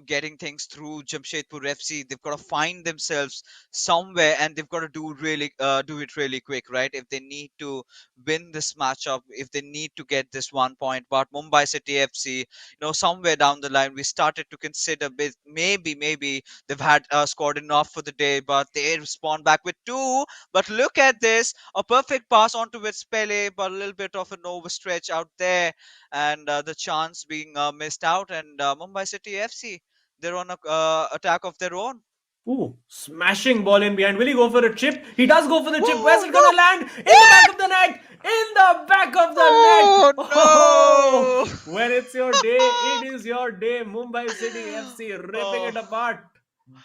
getting things through Jamshedpur FC, they've got to find themselves somewhere, and they've got to do it really quick, right? If they need to win this matchup, if they need to get this 1 point. But Mumbai City FC, somewhere down the line, we started to consider maybe they've had scored enough for the day, but they respond back with two. But look at this, a perfect pass onto its Pele, but a little bit of an overstretch out there, and the chance being missed out. And Mumbai City FC, they're on a attack of their own. Ooh, smashing ball in behind. Will he go for a chip? He does go for the chip. Where's Oh it no! gonna land? In the back What? of the net! In the back of the net! Oh, Oh when it's your day, it is your day. Mumbai City FC ripping no! it apart.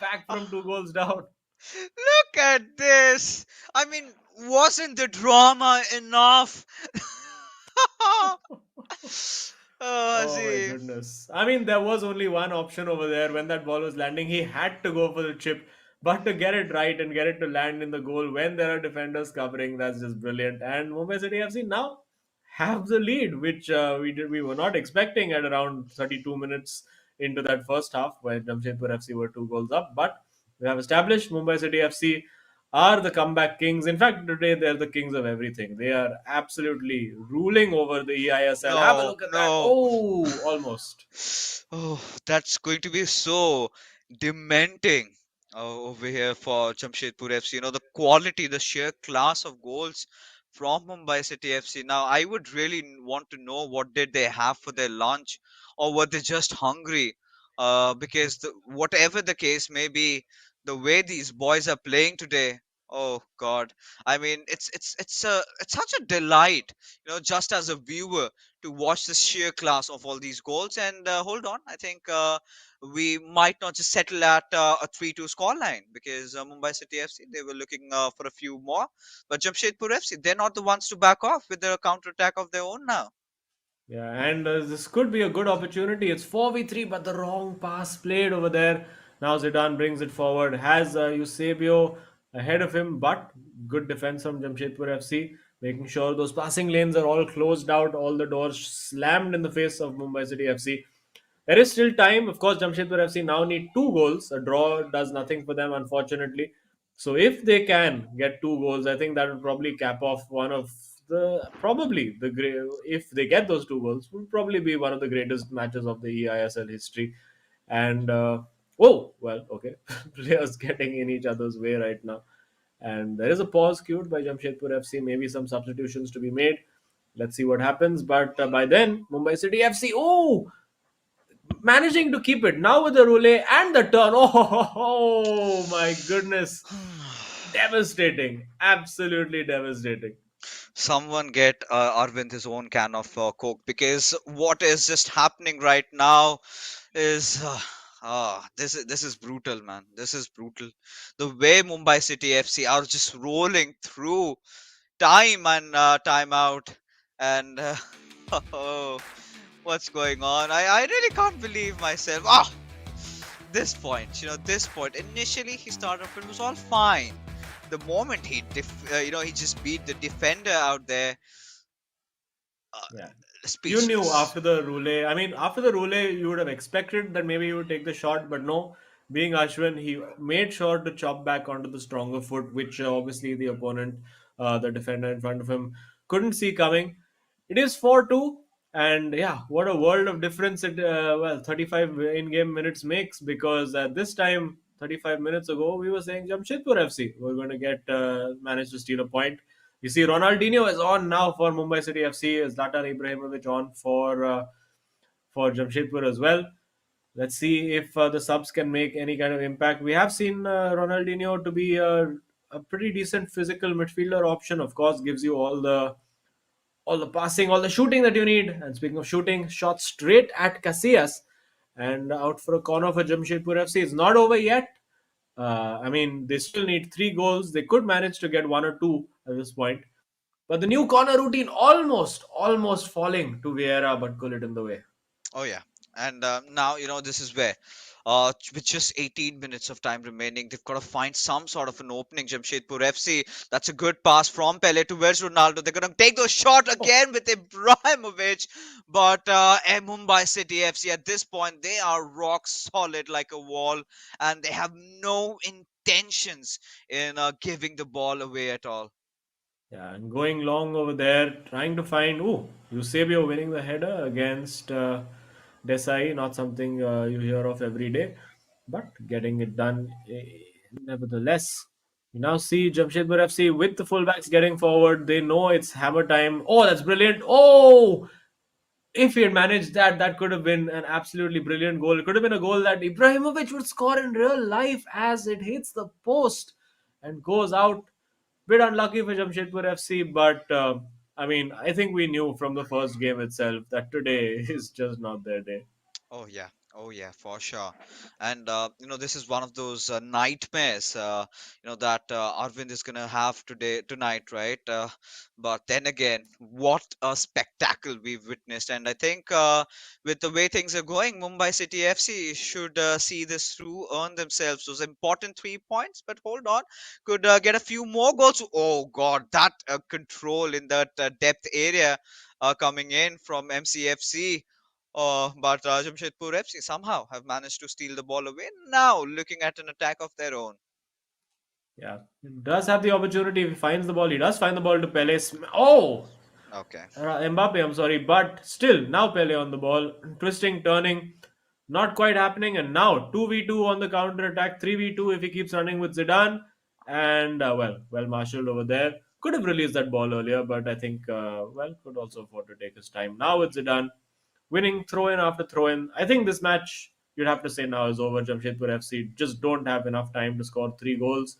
Back oh. from 2 goals down. Look at this. I mean, wasn't the drama enough? Oh, Oh my Azim. goodness. I mean, there was only one option over there when that ball was landing. He had to go for the chip, but to get it right and get it to land in the goal when there are defenders covering, that's just brilliant. And Mumbai City FC now have the lead, which we were not expecting at around 32 minutes into that first half, where Jamshedpur FC were 2 goals up. But we have established Mumbai City FC are the comeback kings. In fact, today they're the kings of everything. They are absolutely ruling over the eISL. Have a No, look at that. no. Oh, almost. Oh, that's going to be so dementing over here for Jamshedpur FC. The quality, the sheer class of goals from Mumbai City FC. Now, I would really want to know what did they have for their lunch, or were they just hungry? Because whatever the case may be, the way these boys are playing today, oh God! I mean, it's such a delight, just as a viewer to watch the sheer class of all these goals. And hold on, I think we might not just settle at a 3-2 scoreline, because Mumbai City FC, they were looking for a few more, but Jamshedpur FC, they're not the ones to back off with the counter attack of their own now. Yeah, and this could be a good opportunity. It's 4v3, but the wrong pass played over there. Now Zidane brings it forward, has Eusebio ahead of him, but good defense from Jamshedpur FC, making sure those passing lanes are all closed out, all the doors slammed in the face of Mumbai City FC. There is still time. Of course, Jamshedpur FC now need two goals. A draw does nothing for them, unfortunately. So if they can get two goals, I think that would probably cap off one of the probably the great. If they get those two goals, would probably be one of the greatest matches of the eISL history. And oh well, okay, players getting in each other's way right now. And there is a pause cued by Jamshedpur FC. Maybe some substitutions to be made. Let's see what happens. But by then, Mumbai City FC. Oh, managing to keep it now with the roulette and the turn. Oh, my goodness. Devastating. Absolutely devastating. Someone get Arvind his own can of Coke, because what is just happening right now is this is brutal, man. This is brutal. The way Mumbai City FC are just rolling through time and time out, and oh, what's going on? I really can't believe myself. This point. Initially, he started off, it was all fine. The moment he just beat the defender out there, uh, Yeah. You knew speechless. after the roulette. I mean, after the roulette, you would have expected that maybe he would take the shot, but no. Being Ashwin, he made sure to chop back onto the stronger foot, which obviously the opponent, the defender in front of him, couldn't see coming. It is 4-2, and yeah, what a world of difference it, 35 in-game minutes makes, because at this time, 35 minutes ago, we were saying Jamshedpur FC were going to get manage to steal a point. You see, Ronaldinho is on now for Mumbai City FC. Zlatan Ibrahimovic on for Jamshedpur as well. Let's see if the subs can make any kind of impact. We have seen Ronaldinho to be a pretty decent physical midfielder option. Of course, gives you all the passing, all the shooting that you need. And speaking of shooting, shot straight at Casillas and out for a corner for Jamshedpur FC. It's not over yet. I mean, they still need three goals. They could manage to get one or two at this point. But the new corner routine almost falling to Vieira, but could it in the way. Oh yeah, and now this is where, with just 18 minutes of time remaining, they've got to find some sort of an opening. Jamshedpur FC. That's a good pass from Pele to where's Ronaldo. They're gonna take the shot Oh, again with Ibrahimovic, but Mumbai City FC at this point, they are rock solid like a wall, and they have no intentions in giving the ball away at all. yeah, and going long over there, trying to find. Ooh, Eusebio winning the header against Desai, not something you hear of every day, but getting it done nevertheless. You now see Jamshedpur FC with the fullbacks getting forward. They know it's hammer time. Oh, that's brilliant. Oh, if he had managed that, that could have been an absolutely brilliant goal. It could have been a goal that Ibrahimovic would score in real life as it hits the post and goes out. Bit unlucky for Jamshedpur FC, but I mean, I think we knew from the first game itself that today is just not their day. Oh yeah, for sure. And this is one of those nightmares, that Arvind is gonna have tonight, right? But then again, what a spectacle we've witnessed, and I think with the way things are going, Mumbai City FC should see this through, earn themselves those important 3 points. But hold on, could get a few more goals. Oh God, that control in that depth area coming in from MCFC. But Jamshedpur FC somehow have managed to steal the ball away. Now looking at an attack of their own. Yeah, he does have the opportunity. If he finds the ball, he does find the ball to Pele. Oh, Okay. Mbappe, I'm sorry, but still, now Pele on the ball, twisting, turning, not quite happening, and now 2v2 on the counter attack, 3v2 if he keeps running with Zidane, and well marshaled over there. Could have released that ball earlier, but I think, could also afford to take his time. Now it's Zidane winning throw in after throw in. I think this match, you'd have to say now, is over. Jamshedpur FC just don't have enough time to score 3 goals.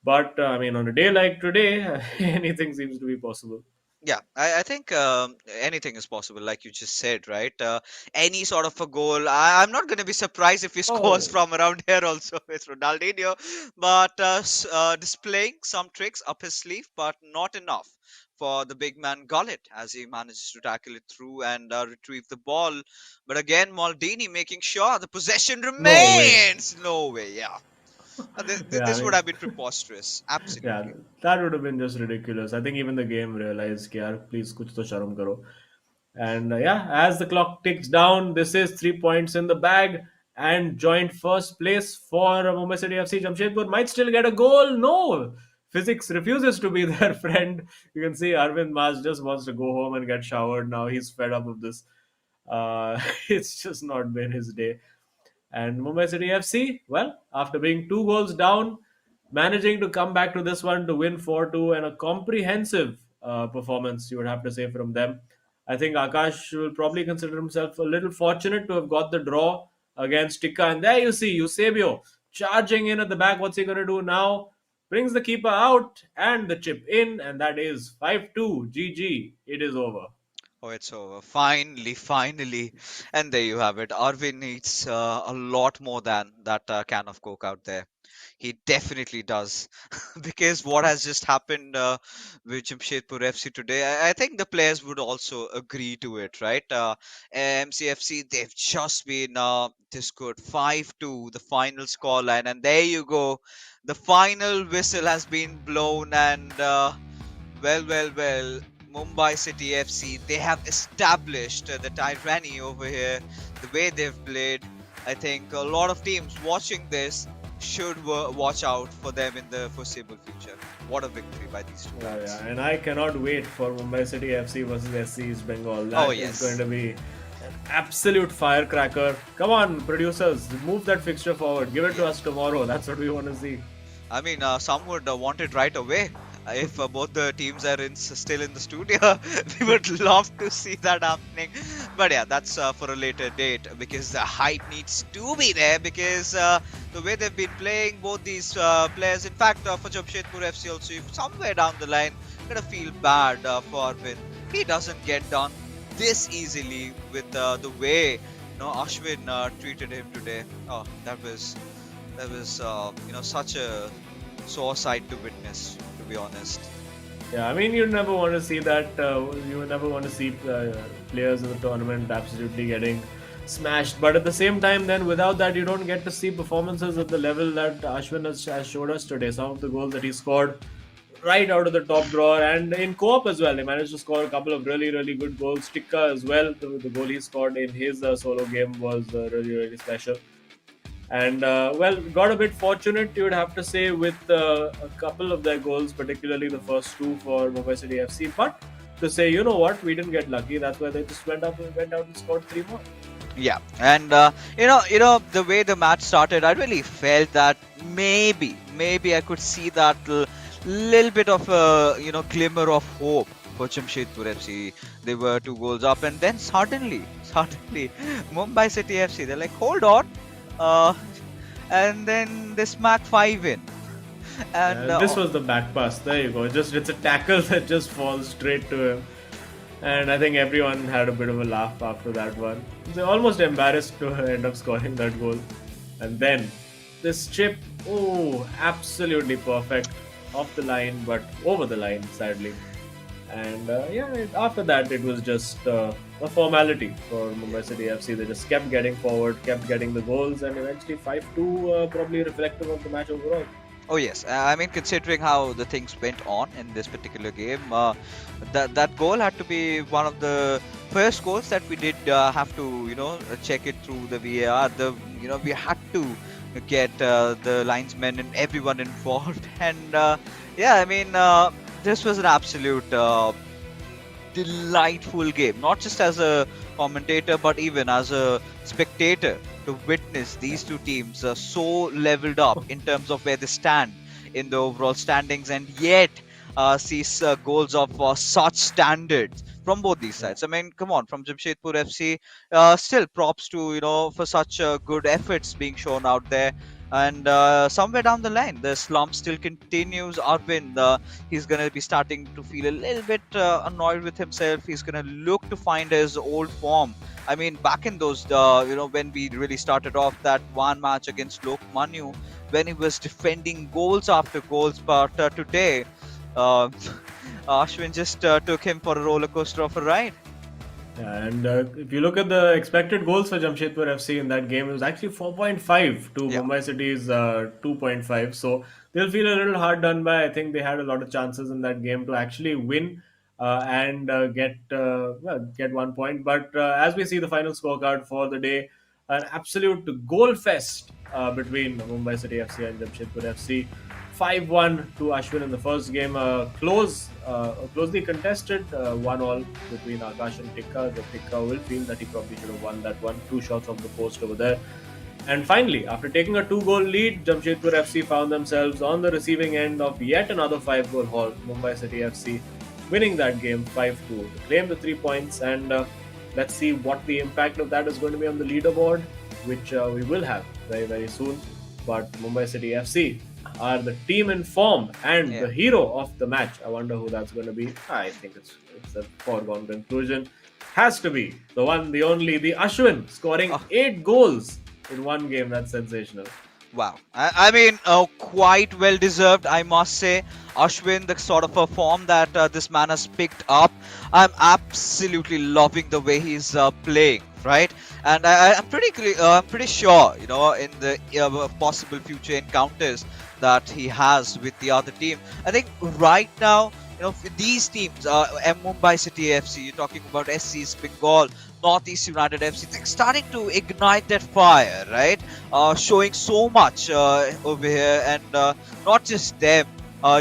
But I mean, on a day like today, anything seems to be possible. Yeah, I think anything is possible, like you just said, right? Any sort of a goal. I'm not going to be surprised if he scores Oh, from around here also with Ronaldinho, but displaying some tricks up his sleeve, but not enough for the big man Gullit as he manages to tackle it through and retrieve the ball. But again, Maldini making sure the possession no way. remains. No way, yeah. Yeah, I This would mean, have been preposterous. yeah, Absolutely. that would have been just ridiculous. I think even the game realized, "Ki yaar, please, kuch to sharam karo." And yeah, as the clock ticks down, this is 3 points in the bag and joint first place for Mumbai City FC. Jamshedpur might still get a goal. No, physics refuses to be their friend. You can see Arvind Mas just wants to go home and get showered now. He's fed up of this. It's just not been his day. And Mumbai City FC, well, after being 2 goals down, managing to come back to this one to win 4-2 and a comprehensive performance, you would have to say, from them. I think Akash will probably consider himself a little fortunate to have got the draw against Tika. And there you see Eusebio charging in at the back. What's he going to do now? Brings the keeper out and the chip in, and that is 5-2. GG. It is over. Oh, it's over. Finally, finally. And there you have it. Arvin needs a lot more than that can of Coke out there. He definitely does. Because what has just happened with Jamshedpur FC today, I think the players would also agree to it, right? MCFC, they've just been this good. 5-2, the final scoreline. And there you go. The final whistle has been blown, and well. Mumbai City FC, they have established the tyranny over here, the way they've played. I think a lot of teams watching this should watch out for them in the foreseeable future. What a victory by these two Yeah, teams. yeah, and I cannot wait for Mumbai City FC versus SC East Bengal. Oh, That is going yes. to be an absolute firecracker. Come on, producers, move that fixture forward. Give it to Yeah. us tomorrow. That's what we want to see. I mean, some would want it right away. If both the teams are still in the studio, we would love to see that happening. But yeah, that's for a later date because the hype needs to be there because the way they've been playing, both these players, in fact, for Jamshedpur FC also, if somewhere down the line, gonna feel bad for Arvind. He doesn't get done this easily with the way Ashwin treated him today. Oh, that was such a sore sight to witness, to be honest. Yeah, I mean, you never want to see that. You never want to see players in the tournament absolutely getting smashed. But at the same time, then without that, you don't get to see performances at the level that Ashwin has showed us today. Some of the goals that he scored right out of the top drawer, and in co-op as well. He managed to score a couple of really good goals. Tikka as well. The goal he scored in his solo game was really special. And got a bit fortunate, you would have to say, with a couple of their goals, particularly the first two for Mumbai City FC. But to say, you know what, we didn't get lucky. That's why they just went out and scored 3 more. Yeah, and the way the match started, I really felt that maybe I could see that little bit of a glimmer of hope for Jamshedpur FC. They were 2 goals up, and then suddenly, Mumbai City FC, they're like, hold on, uh, and then they smack 5 in, and This was the back pass. There you go. It's a tackle that just falls straight to him. And I think everyone had a bit of a laugh after that one. They're almost embarrassed to end up scoring that goal. And then this chip, oh, absolutely perfect. Off the line, but over the line, sadly. And after that, it was just a formality for Mumbai City FC. They just kept getting forward, kept getting the goals, and eventually 5-2, probably reflective of the match overall. oh yes, I mean considering how the things went on in this particular game, that goal had to be one of the first goals that we did have to check it through the VAR. We had to get the linesmen and everyone involved, and I mean this was an absolute delightful game, not just as a commentator but even as a spectator, to witness these two teams so leveled up in terms of where they stand in the overall standings, and yet sees goals of such standards from both these Yeah. sides. I mean, come on, from Jamshedpur FC, still props to for such good efforts being shown out there. And somewhere down the line, the slump still continues. Arvind, he's going to be starting to feel a little bit annoyed with himself. He's going to look to find his old form. I mean, back in those, when we really started off that one match against Lok Manu, when he was defending goals after goals. But today, uh, Ashwin just took him for a roller coaster of a ride. Yeah, and if you look at the expected goals for Jamshedpur FC in that game, it was actually 4.5 to Yeah, Mumbai City's 2.5. So they'll feel a little hard done by. I think they had a lot of chances in that game to actually win and get 1 point. But as we see the final scorecard for the day, an absolute goal fest between Mumbai City FC and Jamshedpur FC. 5-1 to Ashwin in the first game. Closely contested, 1-1 between Akash and Tikka. The Tikka will feel that he probably should have won that one. 2 shots off the post over there. And finally, after taking a 2-goal lead, Jamshedpur FC found themselves on the receiving end of yet another 5-goal haul. Mumbai City FC winning that game 5-2 to claim the 3 points. And let's see what the impact of that is going to be on the leaderboard, which we will have very, very soon. But Mumbai City FC are the team in form and yeah. the hero of the match. I wonder who that's going to be. I think it's a foregone conclusion. Has to be the one, the only, the Ashwin scoring Oh, 8 goals in one game. That's sensational. wow. I mean, quite well deserved, I must say. Ashwin, the sort of a form that this man has picked up, I'm absolutely loving the way he's playing, right? And I'm pretty sure, in the possible future encounters that he has with the other team. I think right now, for these teams, Mumbai City FC, you're talking about SC's Bengal, Northeast United FC, they're starting to ignite that fire, right? Showing so much over here, and not just them.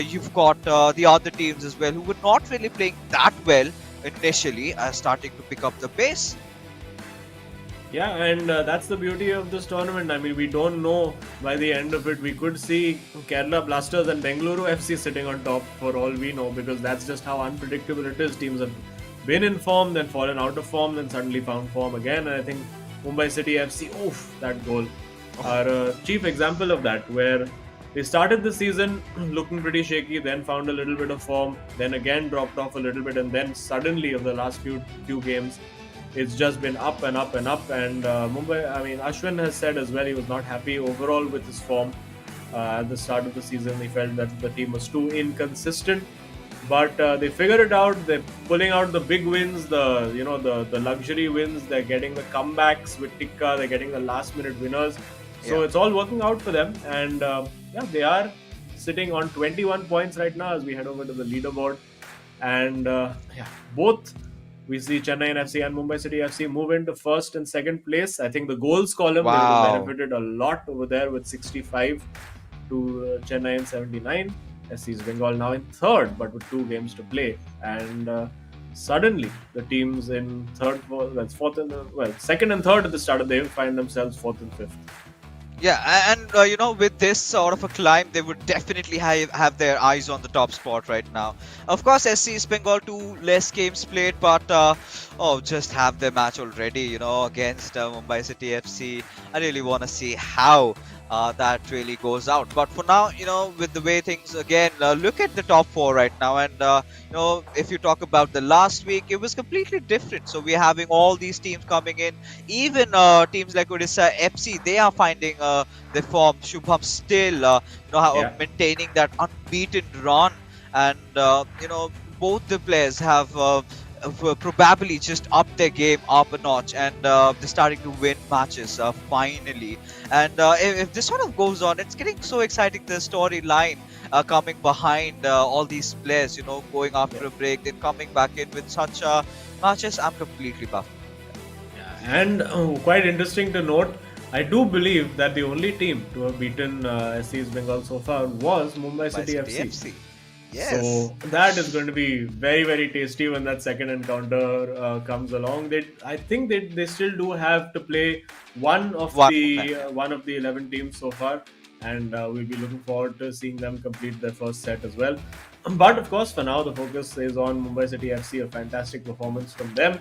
You've got the other teams as well who were not really playing that well initially, starting to pick up the pace. Yeah, and that's the beauty of this tournament. I mean, we don't know by the end of it. We could see Kerala Blasters and Bengaluru FC sitting on top for all we know, because that's just how unpredictable it is. Teams have been in form, then fallen out of form, then suddenly found form again. And I think Mumbai City FC, oof, that goal, are a chief example of that, where they started the season looking pretty shaky, then found a little bit of form, then again dropped off a little bit, and then suddenly, of the last few games, it's just been up and up and up. And Ashwin has said as well he was not happy overall with his form at the start of the season. He felt that the team was too inconsistent, but they figured it out. They're pulling out the big wins, the luxury wins. They're getting the comebacks with Tikka. They're getting the last minute winners. So Yeah. it's all working out for them. And they are sitting on 21 points right now as we head over to the leaderboard. And both we see Chennai FC and Mumbai City FC move into first and second place. I think the goals column, they would have Wow. benefited a lot over there with 65 to Chennai in 79. SC's Bengal now in third, but with 2 games to play. And suddenly, the teams in second and third at the start of the day find themselves fourth and fifth. Yeah, and with this sort of a climb, they would definitely have their eyes on the top spot right now. Of course, SC East Bengal 2 less games played, but just have their match already. Against Mumbai City FC. I really want to see how that really goes out. But for now, with the way things again, look at the top 4 right now, and if you talk about the last week, it was completely different. So we're having all these teams coming in. Even teams like Odisha FC, they are finding their form. Shubham still, Yeah. maintaining that unbeaten run, and both the players have probably just upped their game up a notch, and they're starting to win matches finally. And if this sort of goes on, it's getting so exciting. The storyline coming behind all these players, going after a break, then coming back in with such matches. I'm completely buffed. And quite interesting to note, I do believe that the only team to have beaten SC East Bengal so far was Mumbai City FC. Yes. So that is going to be very, very tasty when that second encounter comes along. I think they still do have to play one of the 11 teams so far, and we'll be looking forward to seeing them complete their first set as well. But of course, for now, the focus is on Mumbai City FC. A fantastic performance from them,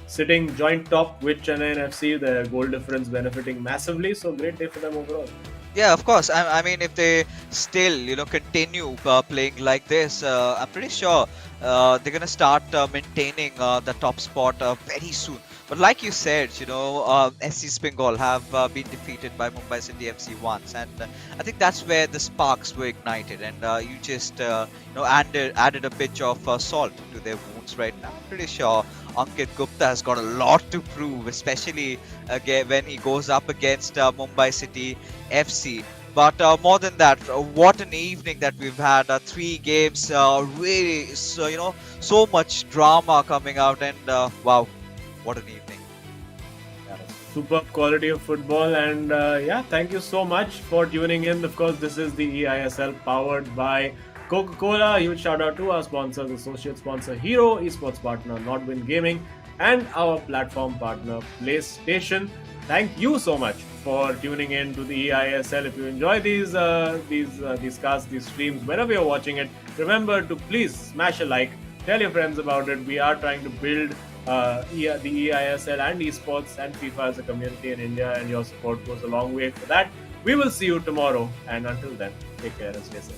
sitting joint top with Chennai and FC. Their goal difference benefiting massively. So great day for them overall. Yeah, of course. I mean, if they still, continue playing like this, I'm pretty sure they're gonna start maintaining the top spot very soon. But like you said, SC Bengal have been defeated by Mumbai City FC once, and I think that's where the sparks were ignited, and you just, added a pinch of salt to their wounds right now. Pretty sure Ankit Gupta has got a lot to prove, especially again when he goes up against Mumbai City FC. But more than that, what an evening that we've had! 3 games, really, so much drama coming out, and wow, what an evening! Yeah, superb quality of football, and yeah, thank you so much for tuning in. Of course, this is the eISL powered by Coca-Cola. Huge shout out to our sponsors, associate sponsor Hero, esports partner Nodwin Gaming, and our platform partner PlayStation. Thank you so much for tuning in to the eISL. If you enjoy these casts, these streams, wherever you're watching it, remember to please smash a like, tell your friends about it. We are trying to build the eISL and esports and FIFA as a community in India, and your support goes a long way for that. We will see you tomorrow, and until then, take care and stay safe.